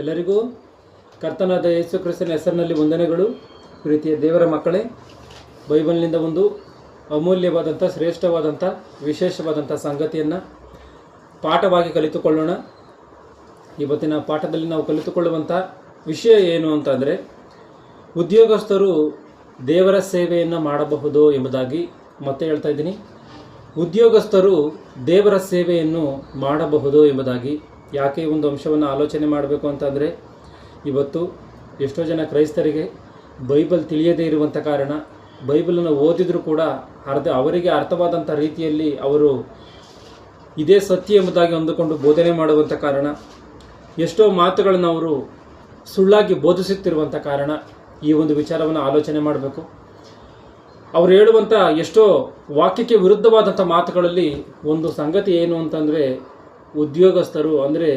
ಎಲ್ಲರಿಗೂ ಕರ್ತನಾದ ಯೇಸು ಕ್ರಿಸ್ತನ ಹೆಸರಿನಲ್ಲಿ ವಂದನೆಗಳು. ಪ್ರೀತಿಯ ದೇವರ ಮಕ್ಕಳೇ, ಬೈಬಲ್ನಿಂದ ಒಂದು ಅಮೂಲ್ಯವಾದಂಥ, ಶ್ರೇಷ್ಠವಾದಂಥ, ವಿಶೇಷವಾದಂಥ ಸಂಗತಿಯನ್ನು ಪಾಠವಾಗಿ ಕಲಿತುಕೊಳ್ಳೋಣ. ಇವತ್ತಿನ ಪಾಠದಲ್ಲಿ ನಾವು ಕಲಿತುಕೊಳ್ಳುವಂಥ ವಿಷಯ ಏನು ಅಂತಂದರೆ, ಉದ್ಯೋಗಸ್ಥರು ದೇವರ ಸೇವೆಯನ್ನು ಮಾಡಬಹುದು ಎಂಬುದಾಗಿ ಮತ್ತೆ ಹೇಳ್ತಾ ಇದ್ದೀನಿ. ಉದ್ಯೋಗಸ್ಥರು ದೇವರ ಸೇವೆಯನ್ನು ಮಾಡಬಹುದು ಎಂಬುದಾಗಿ ಯಾಕೆ ಈ ಒಂದು ಅಂಶವನ್ನು ಆಲೋಚನೆ ಮಾಡಬೇಕು ಅಂತಂದರೆ, ಇವತ್ತು ಎಷ್ಟೋ ಜನ ಕ್ರೈಸ್ತರಿಗೆ ಬೈಬಲ್ ತಿಳಿಯದೇ ಇರುವಂಥ ಕಾರಣ, ಬೈಬಲನ್ನು ಓದಿದರೂ ಕೂಡ ಅವರಿಗೆ ಅರ್ಥವಾದಂಥ ರೀತಿಯಲ್ಲಿ ಅವರು ಇದೇ ಸತ್ಯ ಎಂಬುದಾಗಿ ಅಂದುಕೊಂಡು ಬೋಧನೆ ಮಾಡುವಂಥ ಕಾರಣ, ಎಷ್ಟೋ ಮಾತುಗಳನ್ನು ಅವರು ಸುಳ್ಳಾಗಿ ಬೋಧಿಸುತ್ತಿರುವಂಥ ಕಾರಣ ಈ ಒಂದು ವಿಚಾರವನ್ನು ಆಲೋಚನೆ ಮಾಡಬೇಕು. ಅವರು ಹೇಳುವಂಥ ಎಷ್ಟೋ ವಾಕ್ಯಕ್ಕೆ ವಿರುದ್ಧವಾದಂಥ ಮಾತುಗಳಲ್ಲಿ ಒಂದು ಸಂಗತಿ ಏನು ಅಂತಂದರೆ, ಉದ್ಯೋಗಸ್ಥರು ಅಂದರೆ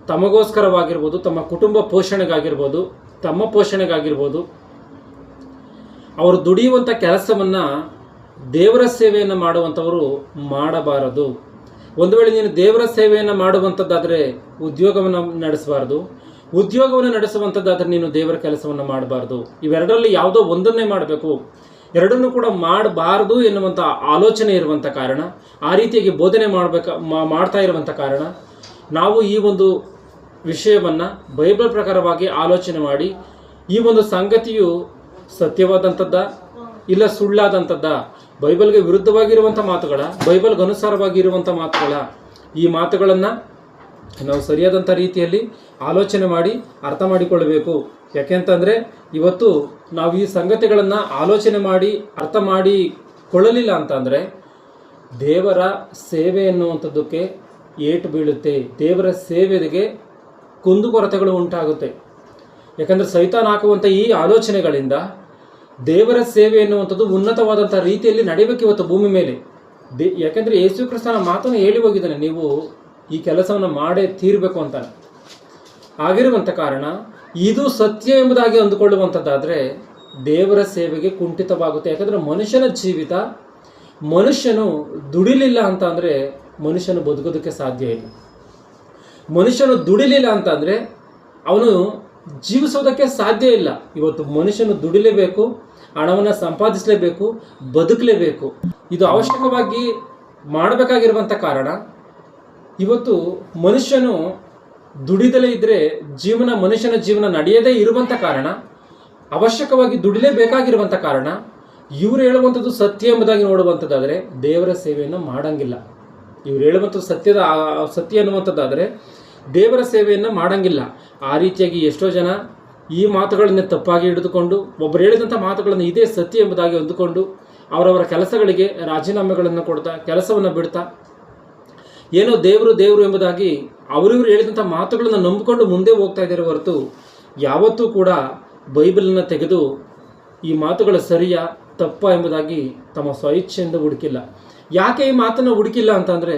ತಮಗೋಸ್ಕರವಾಗಿರ್ಬೋದು, ತಮ್ಮ ಕುಟುಂಬ ಪೋಷಣೆಗಾಗಿರ್ಬೋದು, ತಮ್ಮ ಪೋಷಣೆಗಾಗಿರ್ಬೋದು, ಅವರು ದುಡಿಯುವಂಥ ಕೆಲಸವನ್ನು ದೇವರ ಸೇವೆಯನ್ನು ಮಾಡುವಂಥವರು ಮಾಡಬಾರದು. ಒಂದು ವೇಳೆ ನೀನು ದೇವರ ಸೇವೆಯನ್ನು ಮಾಡುವಂಥದ್ದಾದರೆ ಉದ್ಯೋಗವನ್ನು ನಡೆಸಬಾರ್ದು, ಉದ್ಯೋಗವನ್ನು ನಡೆಸುವಂಥದ್ದಾದರೆ ನೀನು ದೇವರ ಕೆಲಸವನ್ನು ಮಾಡಬಾರ್ದು. ಇವೆರಡರಲ್ಲಿ ಯಾವುದೋ ಒಂದನ್ನೇ ಮಾಡಬೇಕು, ಎರಡನ್ನೂ ಕೂಡ ಮಾಡಬಾರ್ದು ಎನ್ನುವಂಥ ಆಲೋಚನೆ ಇರುವಂಥ ಕಾರಣ, ಆ ರೀತಿಯಾಗಿ ಬೋಧನೆ ಮಾಡ್ತಾ ಇರುವಂಥ ಕಾರಣ, ನಾವು ಈ ಒಂದು ವಿಷಯವನ್ನು ಬೈಬಲ್ ಪ್ರಕಾರವಾಗಿ ಆಲೋಚನೆ ಮಾಡಿ, ಈ ಒಂದು ಸಂಗತಿಯು ಸತ್ಯವಾದಂಥದ್ದ ಇಲ್ಲ ಸುಳ್ಳಾದಂಥದ್ದ, ಬೈಬಲ್ಗೆ ವಿರುದ್ಧವಾಗಿರುವಂಥ ಮಾತುಗಳ, ಬೈಬಲ್ಗೆ ಅನುಸಾರವಾಗಿರುವಂಥ ಮಾತುಗಳ, ಈ ಮಾತುಗಳನ್ನು ನಾವು ಸರಿಯಾದಂಥ ರೀತಿಯಲ್ಲಿ ಆಲೋಚನೆ ಮಾಡಿ ಅರ್ಥ ಮಾಡಿಕೊಳ್ಳಬೇಕು. ಯಾಕೆಂತಂದರೆ ಇವತ್ತು ನಾವು ಈ ಸಂಗತಿಗಳನ್ನು ಆಲೋಚನೆ ಮಾಡಿ ಅರ್ಥ ಮಾಡಿಕೊಳ್ಳಲಿಲ್ಲ ಅಂತಂದರೆ ದೇವರ ಸೇವೆ ಎನ್ನುವಂಥದ್ದಕ್ಕೆ ಏಟು ಬೀಳುತ್ತೆ, ದೇವರ ಸೇವೆಗೆ ಕುಂದುಕೊರತೆಗಳು ಉಂಟಾಗುತ್ತೆ. ಯಾಕಂದರೆ ಸೈತಾನ್ ಹಾಕುವಂಥ ಈ ಆಲೋಚನೆಗಳಿಂದ ದೇವರ ಸೇವೆ ಎನ್ನುವಂಥದ್ದು ಉನ್ನತವಾದಂಥ ರೀತಿಯಲ್ಲಿ ನಡೆಯಬೇಕು ಇವತ್ತು ಭೂಮಿ ಮೇಲೆ. ಯಾಕೆಂದರೆ ಯೇಸು ಕ್ರಿಸ್ತನ ಮಾತನ್ನು ಹೇಳಿ ಹೋಗಿದ್ದಾನೆ, ನೀವು ಈ ಕೆಲಸವನ್ನು ಮಾಡೇ ತೀರಬೇಕು ಅಂತಾನೆ. ಆಗಿರುವಂಥ ಕಾರಣ ಇದು ಸತ್ಯ ಎಂಬುದಾಗಿ ಅಂದುಕೊಳ್ಳುವಂಥದ್ದಾದರೆ ದೇವರ ಸೇವೆಗೆ ಕುಂಠಿತವಾಗುತ್ತೆ. ಯಾಕಂದರೆ ಮನುಷ್ಯನ ಜೀವಿತ, ಮನುಷ್ಯನು ದುಡಿಲಿಲ್ಲ ಅಂತ ಅಂದರೆ ಮನುಷ್ಯನು ಬದುಕೋದಕ್ಕೆ ಸಾಧ್ಯ ಇಲ್ಲ. ಮನುಷ್ಯನು ದುಡಿಲಿಲ್ಲ ಅಂತಂದರೆ ಅವನು ಜೀವಿಸೋದಕ್ಕೆ ಸಾಧ್ಯ ಇಲ್ಲ. ಇವತ್ತು ಮನುಷ್ಯನು ದುಡಿಲೇಬೇಕು, ಹಣವನ್ನು ಸಂಪಾದಿಸಲೇಬೇಕು, ಬದುಕಲೇಬೇಕು. ಇದು ಅವಶ್ಯಕವಾಗಿ ಮಾಡಬೇಕಾಗಿರುವಂಥ ಕಾರಣ, ಇವತ್ತು ಮನುಷ್ಯನು ದುಡಿದಲೇ ಇದ್ದರೆ ಮನುಷ್ಯನ ಜೀವನ ನಡೆಯದೇ ಇರುವಂಥ ಕಾರಣ, ಅವಶ್ಯಕವಾಗಿ ದುಡಿಲೇಬೇಕಾಗಿರುವಂಥ ಕಾರಣ, ಇವರು ಹೇಳುವಂಥದ್ದು ಸತ್ಯ ಎಂಬುದಾಗಿ ನೋಡುವಂಥದ್ದಾದರೆ ದೇವರ ಸೇವೆಯನ್ನು ಮಾಡಂಗಿಲ್ಲ. ಇವ್ರು ಹೇಳುವಂಥದ್ದು ಸತ್ಯ ಅನ್ನುವಂಥದ್ದಾದರೆ ದೇವರ ಸೇವೆಯನ್ನು ಮಾಡಂಗಿಲ್ಲ. ಆ ರೀತಿಯಾಗಿ ಎಷ್ಟೋ ಜನ ಈ ಮಾತುಗಳನ್ನೇ ತಪ್ಪಾಗಿ ಹಿಡಿದುಕೊಂಡು, ಒಬ್ಬರು ಹೇಳಿದಂಥ ಮಾತುಗಳನ್ನು ಇದೇ ಸತ್ಯ ಎಂಬುದಾಗಿ ಅಂದುಕೊಂಡು ಅವರವರ ಕೆಲಸಗಳಿಗೆ ರಾಜೀನಾಮೆಗಳನ್ನು ಕೊಡ್ತಾ, ಕೆಲಸವನ್ನು ಬಿಡ್ತಾ, ಏನೋ ದೇವರು ಎಂಬುದಾಗಿ ಅವರಿವರು ಹೇಳಿದಂಥ ಮಾತುಗಳನ್ನು ನಂಬಿಕೊಂಡು ಮುಂದೆ ಹೋಗ್ತಾ ಇದ್ದಾರೆ ಹೊರತು ಯಾವತ್ತೂ ಕೂಡ ಬೈಬಲನ್ನು ತೆಗೆದು ಈ ಮಾತುಗಳು ಸರಿಯಾ ತಪ್ಪ ಎಂಬುದಾಗಿ ತಮ್ಮ ಸ್ವಇಚ್ಛೆಯಿಂದ ಹುಡುಕಿಲ್ಲ. ಯಾಕೆ ಈ ಮಾತನ್ನು ಹುಡುಕಿಲ್ಲ ಅಂತಂದರೆ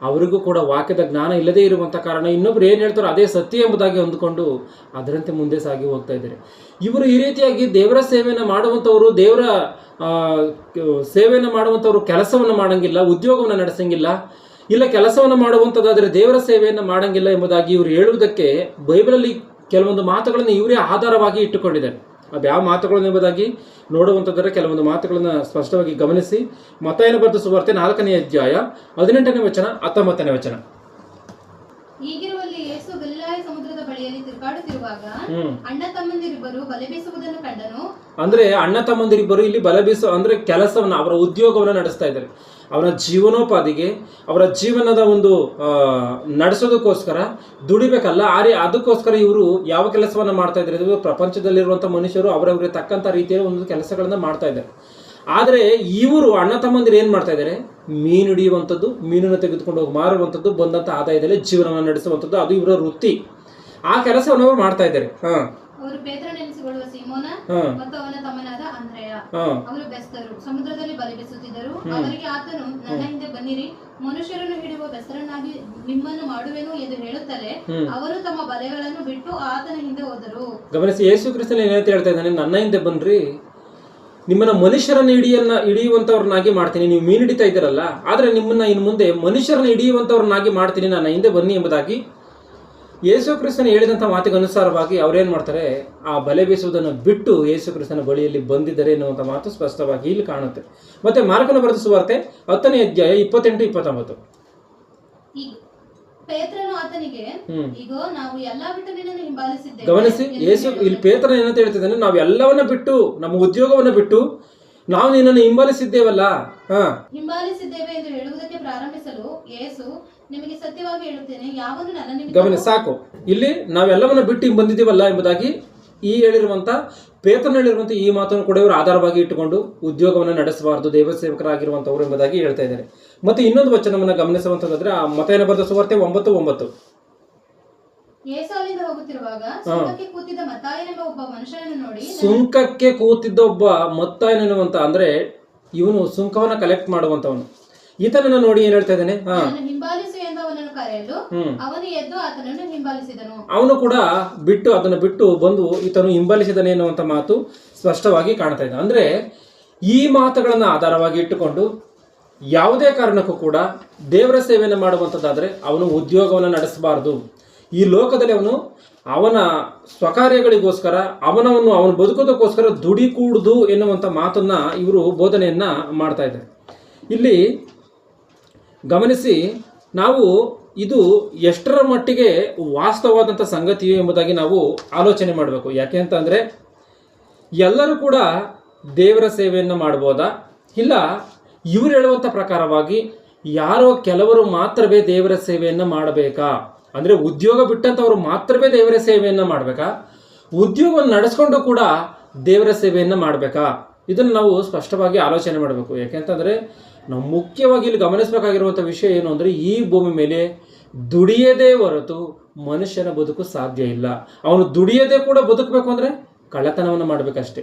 ಅವರಿಗೂ ಕೂಡ ವಾಕ್ಯದ ಜ್ಞಾನ ಇಲ್ಲದೇ ಇರುವಂಥ ಕಾರಣ, ಇನ್ನೊಬ್ರು ಏನು ಹೇಳ್ತಾರೋ ಅದೇ ಸತ್ಯ ಎಂಬುದಾಗಿ ಅಂದುಕೊಂಡು ಅದರಂತೆ ಮುಂದೆ ಸಾಗಿ ಹೋಗ್ತಾ ಇದ್ದಾರೆ. ಇವರು ಈ ರೀತಿಯಾಗಿ ದೇವರ ಸೇವೆಯನ್ನು ಮಾಡುವಂಥವರು, ದೇವರ ಸೇವೆಯನ್ನು ಮಾಡುವಂಥವ್ರು ಕೆಲಸವನ್ನು ಮಾಡಂಗಿಲ್ಲ, ಉದ್ಯೋಗವನ್ನು ನಡೆಸಂಗಿಲ್ಲ, ಇಲ್ಲ ಕೆಲಸವನ್ನು ಮಾಡುವಂಥದ್ದಾದರೆ ದೇವರ ಸೇವೆಯನ್ನು ಮಾಡಂಗಿಲ್ಲ ಎಂಬುದಾಗಿ ಇವರು ಹೇಳುವುದಕ್ಕೆ ಬೈಬಲಲ್ಲಿ ಕೆಲವೊಂದು ಮಾತುಗಳನ್ನು ಇವರೇ ಆಧಾರವಾಗಿ ಇಟ್ಟುಕೊಂಡಿದ್ದಾರೆ. ಅದು ಯಾವ ಮಾತುಗಳನ್ನು ಎಂಬುದಾಗಿ ನೋಡುವಂಥದ್ದರೆ ಕೆಲವೊಂದು ಮಾತುಗಳನ್ನು ಸ್ಪಷ್ಟವಾಗಿ ಗಮನಿಸಿ. ಮತ್ತಾಯನ ಬರೆದ ಸುವಾರ್ತೆ 4ನೇ ಅಧ್ಯಾಯ 18ನೇ ವಚನ 19ನೇ ವಚನ. ಹೀಗಿರುವಲ್ಲಿ ಯೇಸು ಗಲಿಲಾಯ ಸಮುದ್ರದ ಬಳಿಯಲ್ಲಿ ತಿರುಗಾಡುತ್ತಿರುವಾಗ ಅಣ್ಣ ತಮ್ಮಂದಿರಿಬ್ಬರು ಬಲೆ ಬೀಸುವುದನ್ನು ಕಂಡನು. ಅಂದ್ರೆ ಅಣ್ಣ ತಮ್ಮಂದಿರಿಬ್ಬರು ಇಲ್ಲಿ ಬಲೆ ಬೀಸು ಅಂದ್ರೆ ಕೆಲಸವನ್ನು, ಅವರ ಉದ್ಯೋಗವನ್ನು ನಡೆಸ್ತಾ ಇದ್ದಾರೆ. ಅವರ ಜೀವನೋಪಾಧಿಗೆ, ಅವರ ಜೀವನದ ಒಂದು ನಡೆಸೋದಕ್ಕೋಸ್ಕರ ದುಡಿಬೇಕಲ್ಲ, ಅದಕ್ಕೋಸ್ಕರ ಇವರು ಯಾವ ಕೆಲಸವನ್ನು ಮಾಡ್ತಾ ಇದ್ದಾರೆ. ಇದು ಪ್ರಪಂಚದಲ್ಲಿರುವಂಥ ಮನುಷ್ಯರು ಅವರವರಿಗೆ ತಕ್ಕಂಥ ರೀತಿಯಲ್ಲಿ ಒಂದು ಕೆಲಸಗಳನ್ನು ಮಾಡ್ತಾ ಇದ್ದಾರೆ. ಆದರೆ ಇವರು ಅಣ್ಣ ತಮ್ಮಂದಿರು ಏನು ಮಾಡ್ತಾ ಇದ್ದಾರೆ, ಮೀನು ಹಿಡಿಯುವಂಥದ್ದು, ಮೀನನ್ನು ತೆಗೆದುಕೊಂಡು ಹೋಗಿ ಮಾರುವಂಥದ್ದು, ಬಂದಂಥ ಆದಾಯದಲ್ಲಿ ಜೀವನವನ್ನು ನಡೆಸುವಂಥದ್ದು, ಅದು ಇವರ ವೃತ್ತಿ. ಆ ಕೆಲಸವನ್ನು ಅವರು ಮಾಡ್ತಾ ಇದ್ದಾರೆ. ಅವರು ಪೇತ್ರನೆನಿಸಿಕೊಳ್ಳುವ ಸೀಮೋನ ಮತ್ತು ಅವನ ತಮ್ಮನಾದ ಅಂದ್ರೆಯ ಅವರು ಬೆಸ್ತರು ಸಮುದ್ರದಲ್ಲಿ ಬಲೆ ಬೀಸುತ್ತಿದ್ದರು. ಅವರಿಗೆ ಆತನು, ನನ್ನ ಹಿಂದೆ ಬನ್ನಿರಿ, ಮನುಷ್ಯರನ್ನು ಹಿಡಿಯುವ ಬೆಸ್ತರನ್ನಾಗಿ ನಿಮ್ಮನ್ನು ಮಾಡುವೆನು ಎಂದು ಹೇಳುತ್ತಲೇ ಅವರು ತಮ್ಮ ಬಲೆಗಳನ್ನು ಬಿಟ್ಟು ಆತನ ಹಿಂದೆ ಹೋದರು. ಗಮನಿಸಿ, ಯೇಸು ಕ್ರಿಸ್ತನು ಏನಂತ ಹೇಳ್ತಾ ಇದ್ದಾನೆ, ನನ್ನ ಹಿಂದೆ ಬನ್ನಿರಿ, ನಿಮ್ಮನ್ನ ಮನುಷ್ಯರನ್ನು ಹಿಡಿಯುವಂಥವ್ರನ್ನಾಗಿ ಮಾಡ್ತೀನಿ. ನೀವು ಮೀನು ಹಿಡಿತಾ ಇದ್ದೀರಲ್ಲ, ಆದರೆ ನಿಮ್ಮನ್ನ ಇನ್ನು ಮುಂದೆ ಮನುಷ್ಯರನ್ನು ಹಿಡಿಯುವಂಥವ್ರನ್ನಾಗಿ ಮಾಡ್ತೀನಿ, ನನ್ನ ಹಿಂದೆ ಬನ್ನಿ ಎಂಬುದಾಗಿ ಯೇಸು ಕ್ರಿಸ್ತನ ಹೇಳಿದಂಥ ಮಾತಿಗೆ ಅನುಸಾರವಾಗಿ ಅವ್ರೇನು ಮಾಡ್ತಾರೆ, ಆ ಬಲೆ ಬೀಸುವುದನ್ನು ಬಿಟ್ಟು ಯೇಸು ಕ್ರಿಸ್ತನ ಬಳಿಯಲ್ಲಿ ಬಂದಿದ್ದಾರೆ ಎನ್ನುವಂಥ ಮಾತು ಸ್ಪಷ್ಟವಾಗಿ ಇಲ್ಲಿ ಕಾಣುತ್ತೆ. ಮತ್ತೆ ಮಾರ್ಕನ ಬರೆದ ಸುವಾರ್ತೆ 10ನೇ ಅಧ್ಯಾಯ 28-29. ಪೇತ್ರನು ಆತನಿಗೆ, ಇಗೋ ನಾವು ಎಲ್ಲಾ ಬಿಟ್ಟು ನಿನ್ನನ್ನು ಹಿಂಬಾಲಿಸಿದ್ದೇವೆ. ಗಮನಿಸಿ, ಯೇಸು ಇಲ್ಲಿ ಪೇತ್ರನ ಏನಂತ ಹೇಳ್ತಿದ್ದಾನೆ, ನಾವು ಎಲ್ಲವನ್ನ ಬಿಟ್ಟು, ನಮ್ಮ ಉದ್ಯೋಗವನ್ನ ಬಿಟ್ಟು ನಾವು ನಿನ್ನನ್ನು ಹಿಂಬಾಲಿಸಿದ್ದೇವಲ್ಲ. ಹಿಂಬಾಲಿಸಿದ್ದೇವೆ ಎಂದು ಹೇಳುವುದಕ್ಕೆ ಪ್ರಾರಂಭಿಸಲು ಯೇಸು, ನಿಮಗೆ ಸತ್ಯವಾಗಿ ಹೇಳುತ್ತೇನೆ, ಯಾವನು ನನ್ನ ನಿಮಿತ್ತ. ಗಮನಿಸಿ, ಸಾಕು, ಇಲ್ಲಿ ನಾವೆಲ್ಲವನ್ನ ಬಿಟ್ಟು ಬಂದಿದ್ದೀವಲ್ಲ ಎಂಬುದಾಗಿ ಈ ಹೇಳಿರುವಂತ ಪೇತ್ರನ ಹೇಳಿರುವಂತ ಈ ಮಾತನ್ನು ಕೂಡ ಇವರು ಆಧಾರವಾಗಿ ಇಟ್ಟುಕೊಂಡು ಉದ್ಯೋಗವನ್ನು ನಡೆಸಬಾರದು, ದೇವ ಸೇವಕರಾಗಿರುವಂತವರು ಎಂಬುದಾಗಿ ಹೇಳ್ತಾ ಇದ್ದಾರೆ. ಮತ್ತೆ ಇನ್ನೊಂದು ವಚನವನ್ನು ಗಮನಿಸುವಂತಂದ್ರೆ ಆ ಮತ್ತಾಯನ ಬರೆದ ಸುವಾರ್ತೆ 9:9. ಯೇಸು ಅಲ್ಲಿಂದ ಹೋಗುತ್ತಿರುವಾಗ ಸುಂಕಕ್ಕೆ ಕೂತಿದ್ದ ಮತ್ತಾಯನೆಂಬ ಒಬ್ಬ ಮನುಷ್ಯನನ್ನು ನೋಡಿ, ಸುಂಕಕ್ಕೆ ಕೂತಿದ್ದ ಒಬ್ಬ ಮತ್ತಾಯನೆನ್ನುವಂತ ಅಂದ್ರೆ ಇವನು ಸುಂಕವನ್ನ ಕಲೆಕ್ಟ್ ಮಾಡುವಂತವನು, ಈತನನ್ನ ನೋಡಿ ಏನ್ ಹೇಳ್ತಾ ಇದ್ದಾನೆ, ಹಿಂಬಾಲಿಸು ಎಂದು ಅವನನ್ನು ಕರೆಯಲು ಅವನು ಎದ್ದು ಆತನನ್ನು ಹಿಂಬಾಲಿಸಿದನು. ಅವನು ಕೂಡ ಅದನ್ನು ಬಿಟ್ಟು ಬಂದು ಈತನು ಹಿಂಬಾಲಿಸಿದನೆ ಎನ್ನುವಂತ ಮಾತು ಸ್ಪಷ್ಟವಾಗಿ ಕಾಣ್ತಾ ಇದೆ. ಅಂದ್ರೆ ಈ ಮಾತುಗಳನ್ನ ಆಧಾರವಾಗಿ ಇಟ್ಟುಕೊಂಡು ಯಾವುದೇ ಕಾರಣಕ್ಕೂ ಕೂಡ ದೇವರ ಸೇವೆಯನ್ನು ಮಾಡುವಂಥದ್ದಾದ್ರೆ ಅವನು ಉದ್ಯೋಗವನ್ನು ನಡೆಸಬಾರದು. ಈ ಲೋಕದಲ್ಲಿ ಅವನ ಸ್ವಕಾರ್ಯಗಳಿಗೋಸ್ಕರ ಅವನು ಬದುಕೋದಕ್ಕೋಸ್ಕರ ದುಡಿಕೂಡುದು ಎನ್ನುವಂಥ ಮಾತನ್ನ ಇವರು ಬೋಧನೆಯನ್ನ ಮಾಡ್ತಾ ಇದ್ದಾರೆ. ಇಲ್ಲಿ ಗಮನಿಸಿ, ನಾವು ಇದು ಎಷ್ಟರ ಮಟ್ಟಿಗೆ ವಾಸ್ತವವಾದಂಥ ಸಂಗತಿಯು ಎಂಬುದಾಗಿ ನಾವು ಆಲೋಚನೆ ಮಾಡಬೇಕು. ಯಾಕೆ ಅಂತಂದರೆ ಎಲ್ಲರೂ ಕೂಡ ದೇವರ ಸೇವೆಯನ್ನು ಮಾಡ್ಬೋದಾ, ಇಲ್ಲ ಇವರು ಹೇಳುವಂಥ ಪ್ರಕಾರವಾಗಿ ಯಾರೋ ಕೆಲವರು ಮಾತ್ರವೇ ದೇವರ ಸೇವೆಯನ್ನು ಮಾಡಬೇಕಾ? ಅಂದರೆ ಉದ್ಯೋಗ ಬಿಟ್ಟಂಥವ್ರು ಮಾತ್ರವೇ ದೇವರ ಸೇವೆಯನ್ನು ಮಾಡಬೇಕಾ? ಉದ್ಯೋಗವನ್ನು ನಡೆಸ್ಕೊಂಡು ಕೂಡ ದೇವರ ಸೇವೆಯನ್ನು ಮಾಡಬೇಕಾ? ಇದನ್ನು ನಾವು ಸ್ಪಷ್ಟವಾಗಿ ಆಲೋಚನೆ ಮಾಡಬೇಕು. ಯಾಕೆಂತಂದರೆ ನಾವು ಮುಖ್ಯವಾಗಿ ಇಲ್ಲಿ ಗಮನಿಸಬೇಕಾಗಿರುವಂಥ ವಿಷಯ ಏನು ಅಂದರೆ, ಈ ಭೂಮಿ ಮೇಲೆ ದುಡಿಯದೇ ಹೊರತು ಮನುಷ್ಯನ ಬದುಕು ಸಾಧ್ಯ ಇಲ್ಲ. ಅವನು ದುಡಿಯದೇ ಕೂಡ ಬದುಕಬೇಕು ಅಂದರೆ ಕಳ್ಳತನವನ್ನು ಮಾಡಬೇಕಷ್ಟೆ.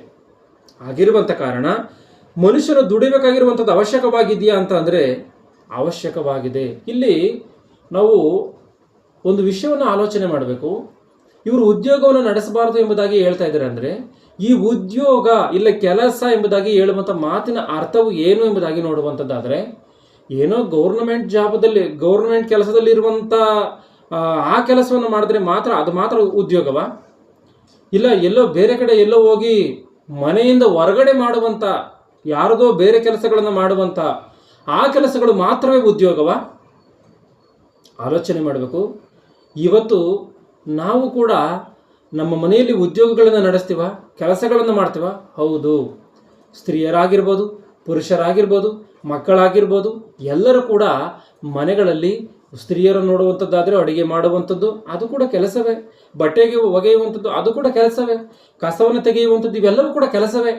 ಆಗಿರುವಂಥ ಕಾರಣ ಮನುಷ್ಯನು ದುಡಿಬೇಕಾಗಿರುವಂಥದ್ದು ಅವಶ್ಯಕವಾಗಿದೆಯಾ ಅಂತ ಅಂದರೆ ಅವಶ್ಯಕವಾಗಿದೆ. ಇಲ್ಲಿ ನಾವು ಒಂದು ವಿಷಯವನ್ನು ಆಲೋಚನೆ ಮಾಡಬೇಕು. ಇವರು ಉದ್ಯೋಗವನ್ನು ನಡೆಸಬಾರದು ಎಂಬುದಾಗಿ ಹೇಳ್ತಾ ಇದ್ದಾರೆ. ಅಂದರೆ ಈ ಉದ್ಯೋಗ ಇಲ್ಲ ಕೆಲಸ ಎಂಬುದಾಗಿ ಹೇಳುವಂಥ ಮಾತಿನ ಅರ್ಥವು ಏನು ಎಂಬುದಾಗಿ ನೋಡುವಂಥದ್ದಾದರೆ, ಏನೋ ಗೌರ್ಮೆಂಟ್ ಕೆಲಸದಲ್ಲಿ ಇರುವಂಥ ಆ ಕೆಲಸವನ್ನು ಮಾಡಿದ್ರೆ ಮಾತ್ರ ಅದು ಮಾತ್ರ ಉದ್ಯೋಗವ? ಇಲ್ಲ ಎಲ್ಲೋ ಬೇರೆ ಕಡೆ ಎಲ್ಲೋ ಹೋಗಿ ಮನೆಯಿಂದ ಹೊರಗಡೆ ಮಾಡುವಂಥ ಯಾರದೋ ಬೇರೆ ಕೆಲಸಗಳನ್ನು ಮಾಡುವಂಥ ಆ ಕೆಲಸಗಳು ಮಾತ್ರವೇ ಉದ್ಯೋಗವ? ಆಲೋಚನೆ ಮಾಡಬೇಕು. ಇವತ್ತು ನಾವು ಕೂಡ ನಮ್ಮ ಮನೆಯಲ್ಲಿ ಉದ್ಯೋಗಗಳನ್ನು ನಡೆಸ್ತೀವ, ಕೆಲಸಗಳನ್ನು ಮಾಡ್ತೀವ. ಹೌದು, ಸ್ತ್ರೀಯರಾಗಿರ್ಬೋದು, ಪುರುಷರಾಗಿರ್ಬೋದು, ಮಕ್ಕಳಾಗಿರ್ಬೋದು, ಎಲ್ಲರೂ ಕೂಡ ಮನೆಗಳಲ್ಲಿ ಸ್ತ್ರೀಯರನ್ನು ನೋಡುವಂಥದ್ದಾದರೆ ಅಡುಗೆ ಮಾಡುವಂಥದ್ದು ಅದು ಕೂಡ ಕೆಲಸವೇ, ಬಟ್ಟೆಗೆ ಒಗೆಯುವಂಥದ್ದು ಅದು ಕೂಡ ಕೆಲಸವೇ, ಕಸವನ್ನು ತೆಗೆಯುವಂಥದ್ದು ಇವೆಲ್ಲವೂ ಕೂಡ ಕೆಲಸವೇ.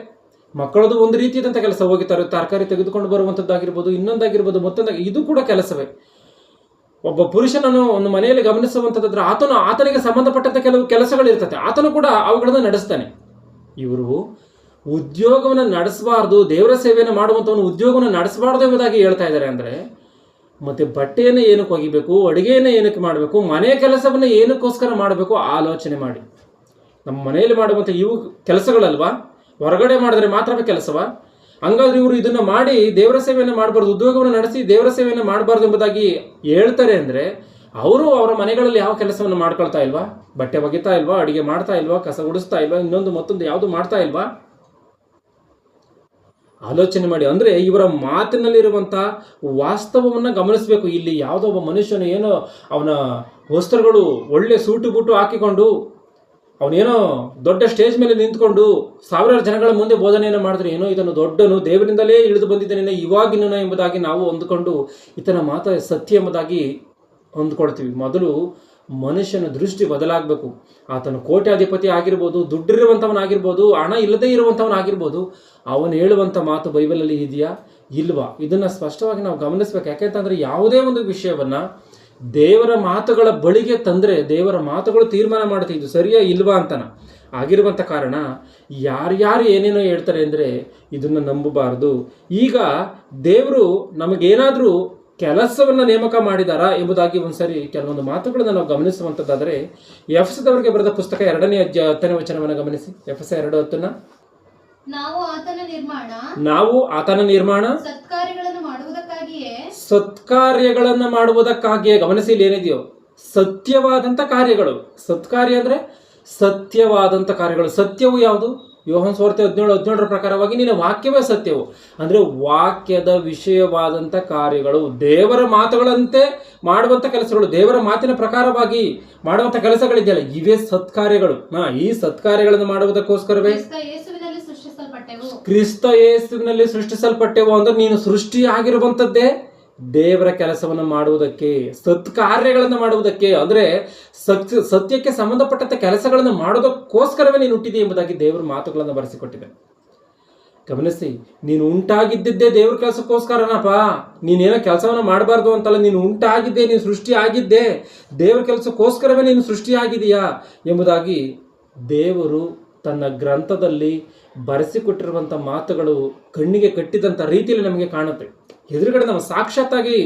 ಮಕ್ಕಳದು ಒಂದು ರೀತಿಯಾದಂಥ ಕೆಲಸ, ಹೋಗಿ ತರಕಾರಿ ತೆಗೆದುಕೊಂಡು ಬರುವಂಥದ್ದಾಗಿರ್ಬೋದು, ಇನ್ನೊಂದಾಗಿರ್ಬೋದು, ಮತ್ತೊಂದಾಗಿ ಇದು ಕೂಡ ಕೆಲಸವೇ. ಒಬ್ಬ ಪುರುಷನನ್ನು ಒಂದು ಮನೆಯಲ್ಲಿ ಗಮನಿಸುವಂಥದ್ದಾದ್ರೆ ಆತನಿಗೆ ಸಂಬಂಧಪಟ್ಟಂಥ ಕೆಲವು ಕೆಲಸಗಳಿರ್ತದೆ, ಆತನು ಕೂಡ ಅವುಗಳನ್ನು ನಡೆಸ್ತಾನೆ. ಇವರು ಉದ್ಯೋಗವನ್ನು ನಡೆಸಬಾರ್ದು, ದೇವರ ಸೇವೆಯನ್ನು ಮಾಡುವಂಥವನು ಉದ್ಯೋಗವನ್ನು ನಡೆಸಬಾರ್ದು ಎಂಬುದಾಗಿ ಹೇಳ್ತಾ ಇದ್ದಾರೆ. ಅಂದರೆ ಮತ್ತೆ ಬಟ್ಟೆಯನ್ನು ಏನಕ್ಕೆ ಒಗಿಬೇಕು, ಅಡುಗೆಯನ್ನು ಏನಕ್ಕೆ ಮಾಡಬೇಕು, ಮನೆಯ ಕೆಲಸವನ್ನು ಏನಕ್ಕೋಸ್ಕರ ಮಾಡಬೇಕು ಆಲೋಚನೆ ಮಾಡಿ. ನಮ್ಮ ಮನೆಯಲ್ಲಿ ಮಾಡುವಂಥ ಇವು ಕೆಲಸಗಳಲ್ವಾ? ಹೊರಗಡೆ ಮಾಡಿದ್ರೆ ಮಾತ್ರವೇ ಕೆಲಸವಾ? ಹಂಗಾದ್ರೆ ಇವರು ಇದನ್ನು ಮಾಡಿ ದೇವರ ಸೇವೆಯನ್ನು ಮಾಡಬಾರ್ದು, ಉದ್ಯೋಗವನ್ನು ನಡೆಸಿ ದೇವರ ಸೇವೆಯನ್ನು ಮಾಡಬಾರ್ದು ಎಂಬುದಾಗಿ ಹೇಳ್ತಾರೆ. ಅಂದರೆ ಅವರು ಅವರ ಮನೆಗಳಲ್ಲಿ ಯಾವ ಕೆಲಸವನ್ನು ಮಾಡ್ಕೊಳ್ತಾ ಇಲ್ವಾ? ಬಟ್ಟೆ ಒಗಿತಾ ಇಲ್ವಾ? ಅಡುಗೆ ಮಾಡ್ತಾ ಇಲ್ವಾ? ಕಸ ಗುಡಿಸ್ತಾ ಇಲ್ವಾ? ಮತ್ತೊಂದು ಯಾವುದು ಮಾಡ್ತಾ ಇಲ್ವಾ? ಆಲೋಚನೆ ಮಾಡಿ. ಅಂದರೆ ಇವರ ಮಾತಿನಲ್ಲಿರುವಂಥ ವಾಸ್ತವವನ್ನು ಗಮನಿಸಬೇಕು. ಇಲ್ಲಿ ಯಾವುದೋ ಒಬ್ಬ ಮನುಷ್ಯನು ಏನೋ ಅವನ ವಸ್ತ್ರಗಳು ಒಳ್ಳೆ ಸೂಟು ಬೂಟು ಹಾಕಿಕೊಂಡು ಅವನೇನೋ ದೊಡ್ಡ ಸ್ಟೇಜ್ ಮೇಲೆ ನಿಂತ್ಕೊಂಡು ಸಾವಿರಾರು ಜನಗಳ ಮುಂದೆ ಬೋಧನೆಯನ್ನು ಮಾಡಿದ್ರೆ ಏನೋ ಇದನ್ನು ದೊಡ್ಡನು ದೇವರಿಂದಲೇ ಇಳಿದು ಬಂದಿದ್ದೇನೆ ಇವಾಗಿನ ಎಂಬುದಾಗಿ ನಾವು ಅಂದುಕೊಂಡು ಈತನ ಮಾತು ಸತ್ಯ ಎಂಬುದಾಗಿ ಅಂದ್ಕೊಳ್ತೀವಿ. ಮೊದಲು ಮನುಷ್ಯನ ದೃಷ್ಟಿ ಬದಲಾಗಬೇಕು. ಆತನು ಕೋಟ್ಯಾಧಿಪತಿ ಆಗಿರ್ಬೋದು, ದುಡ್ಡಿರುವಂಥವನಾಗಿರ್ಬೋದು, ಹಣ ಇಲ್ಲದೇ ಇರುವಂಥವನಾಗಿರ್ಬೋದು, ಅವನು ಹೇಳುವಂಥ ಮಾತು ಬೈಬಲಲ್ಲಿ ಇದೆಯಾ ಇಲ್ವಾ ಇದನ್ನು ಸ್ಪಷ್ಟವಾಗಿ ನಾವು ಗಮನಿಸ್ಬೇಕು. ಯಾಕೆಂತಂದರೆ ಯಾವುದೇ ಒಂದು ವಿಷಯವನ್ನು ದೇವರ ಮಾತುಗಳ ಬಳಿಗೆ ತಂದರೆ ದೇವರ ಮಾತುಗಳು ತೀರ್ಮಾನ ಮಾಡುತ್ತೆ ಇದು ಸರಿಯಾ ಇಲ್ವಾ ಅಂತನ. ಆಗಿರುವಂಥ ಕಾರಣ ಯಾರ್ಯಾರು ಏನೇನೋ ಹೇಳ್ತಾರೆ ಅಂದರೆ ಇದನ್ನು ನಂಬಬಾರ್ದು. ಈಗ ದೇವರು ನಮಗೇನಾದರೂ ಕೆಲಸವನ್ನು ನೇಮಕ ಮಾಡಿದಾರಾ ಎಂಬುದಾಗಿ ಒಂದ್ಸರಿ ಕೆಲವೊಂದು ಮಾತುಗಳನ್ನು ನಾವು ನಾವು ಆತನ ನಿರ್ಮಾಣ ಸತ್ಕಾರ್ಯಗಳನ್ನ ಮಾಡುವುದಕ್ಕಾಗಿಯೇ. ಗಮನಿಸಿ, ಇಲ್ಲಿ ಏನಿದೆಯೋ ಸತ್ಯವಾದಂತ ಕಾರ್ಯಗಳು. ಸತ್ಕಾರ್ಯ ಅಂದ್ರೆ ಸತ್ಯವಾದಂತ ಕಾರ್ಯಗಳು. ಸತ್ಯವು ಯಾವುದು? ಯೋಹಾನ ಸುವಾರ್ತೆ 17:17 ಪ್ರಕಾರವಾಗಿ ನಿನ್ನ ವಾಕ್ಯವೇ ಸತ್ಯವು. ಅಂದ್ರೆ ವಾಕ್ಯದ ವಿಷಯವಾದಂತ ಕಾರ್ಯಗಳು, ದೇವರ ಮಾತುಗಳಂತೆ ಮಾಡುವಂತ ಕೆಲಸಗಳು, ದೇವರ ಮಾತಿನ ಪ್ರಕಾರವಾಗಿ ಮಾಡುವಂತ ಕೆಲಸಗಳಿದೆಯಲ್ಲ, ಇವೇ ಸತ್ಕಾರ್ಯಗಳು. ಈ ಸತ್ಕಾರ್ಯಗಳನ್ನು ಮಾಡುವುದಕ್ಕೋಸ್ಕರವೇ ಕ್ರಿಸ್ತ ಯೇಸುವಿನಲ್ಲಿ ಸೃಷ್ಟಿಸಲ್ಪಟ್ಟೆವು. ಅಂದ್ರೆ ನೀನು ಸೃಷ್ಟಿಯಾಗಿರುವಂತದ್ದೇ ದೇವರ ಕೆಲಸವನ್ನು ಮಾಡುವುದಕ್ಕೆ, ಸತ್ಕಾರ್ಯಗಳನ್ನು ಮಾಡುವುದಕ್ಕೆ. ಅಂದ್ರೆ ಸತ್ಯಕ್ಕೆ ಸಂಬಂಧಪಟ್ಟಂತ ಕೆಲಸಗಳನ್ನು ಮಾಡೋದಕ್ಕೋಸ್ಕರವೇ ನೀನು ಹುಟ್ಟಿದೆ ಎಂಬುದಾಗಿ ದೇವರ ಮಾತುಗಳನ್ನು ಬರೆಸಿಕೊಟ್ಟಿದೆ. ಗಮನಿಸಿ, ನೀನು ಉಂಟಾಗಿದ್ದೇ ದೇವ್ರ ಕೆಲಸಕ್ಕೋಸ್ಕರನಪ್ಪ. ನೀನೇನೋ ಕೆಲಸವನ್ನ ಮಾಡಬಾರ್ದು ಅಂತಲ್ಲ, ನೀನು ಉಂಟಾಗಿದ್ದೆ, ನೀನು ಸೃಷ್ಟಿ ಆಗಿದ್ದೆ ದೇವ್ರ ಕೆಲಸಕ್ಕೋಸ್ಕರವೇ ನೀನು ಸೃಷ್ಟಿಯಾಗಿದೆಯಾ ಎಂಬುದಾಗಿ ದೇವರು ತನ್ನ ಗ್ರಂಥದಲ್ಲಿ ಬರೆಸಿಕೊಟ್ಟಿರುವಂಥ ಮಾತುಗಳು ಕಣ್ಣಿಗೆ ಕಟ್ಟಿದಂಥ ರೀತಿಯಲ್ಲಿ ನಮಗೆ ಕಾಣುತ್ತೆ. ಎದುರುಗಡೆ ನಾವು ಸಾಕ್ಷಾತ್ತಾಗಿ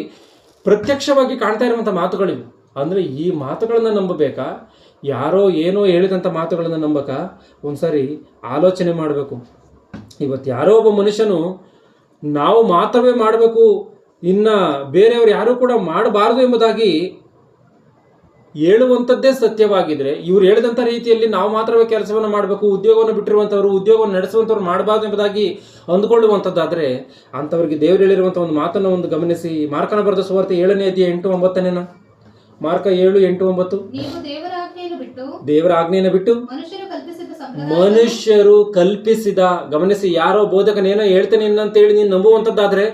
ಪ್ರತ್ಯಕ್ಷವಾಗಿ ಕಾಣ್ತಾ ಇರುವಂಥ ಮಾತುಗಳಿವೆ. ಅಂದರೆ ಈ ಮಾತುಗಳನ್ನು ನಂಬಬೇಕಾ, ಯಾರೋ ಏನೋ ಹೇಳಿದಂಥ ಮಾತುಗಳನ್ನು ನಂಬಬೇಕಾ? ಒಂದ್ಸರಿ ಆಲೋಚನೆ ಮಾಡಬೇಕು. ಇವತ್ತು ಯಾರೋ ಒಬ್ಬ ಮನುಷ್ಯನು ನಾವು ಮಾತ್ರವೇ ಮಾಡಬೇಕು, ಇನ್ನು ಬೇರೆಯವರು ಯಾರೂ ಕೂಡ ಮಾಡಬಾರದು ಎಂಬುದಾಗಿ ಹೇಳುವಂಥದ್ದೇ ಸತ್ಯವಾಗಿದ್ರೆ, ಇವ್ರು ಹೇಳಿದಂಥ ರೀತಿಯಲ್ಲಿ ನಾವು ಮಾತ್ರವೇ ಕೆಲಸವನ್ನು ಮಾಡಬೇಕು, ಉದ್ಯೋಗವನ್ನು ಬಿಟ್ಟಿರುವಂಥವ್ರು, ಉದ್ಯೋಗವನ್ನು ನಡೆಸುವಂಥವ್ರು ಮಾಡಬಾರ್ದು ಎಂಬುದಾಗಿ ಅಂದುಕೊಳ್ಳುವಂಥದ್ದಾದರೆ, ಅಂಥವ್ರಿಗೆ ದೇವರು ಹೇಳಿರುವಂಥ ಒಂದು ಮಾತನ್ನು ಒಂದು ಗಮನಿಸಿ. ಮಾರ್ಕನ ಬರೆದ ಸುವಾರ್ತೆ 7ನೇ ಅಧ್ಯಾಯ 8-9. ಮಾರ್ಕ 7:8-9. ದೇವರ ಆಜ್ಞೆಯನ್ನು ಬಿಟ್ಟು ಮನುಷ್ಯರು ಕಲ್ಪಿಸಿದ, ಗಮನಿಸಿ, ಯಾರೋ ಬೋಧಕನೇನೋ ಹೇಳ್ತೇನೆ ಅಂತೇಳಿ ನೀನು ನಂಬುವಂಥದ್ದಾದ್ರೆ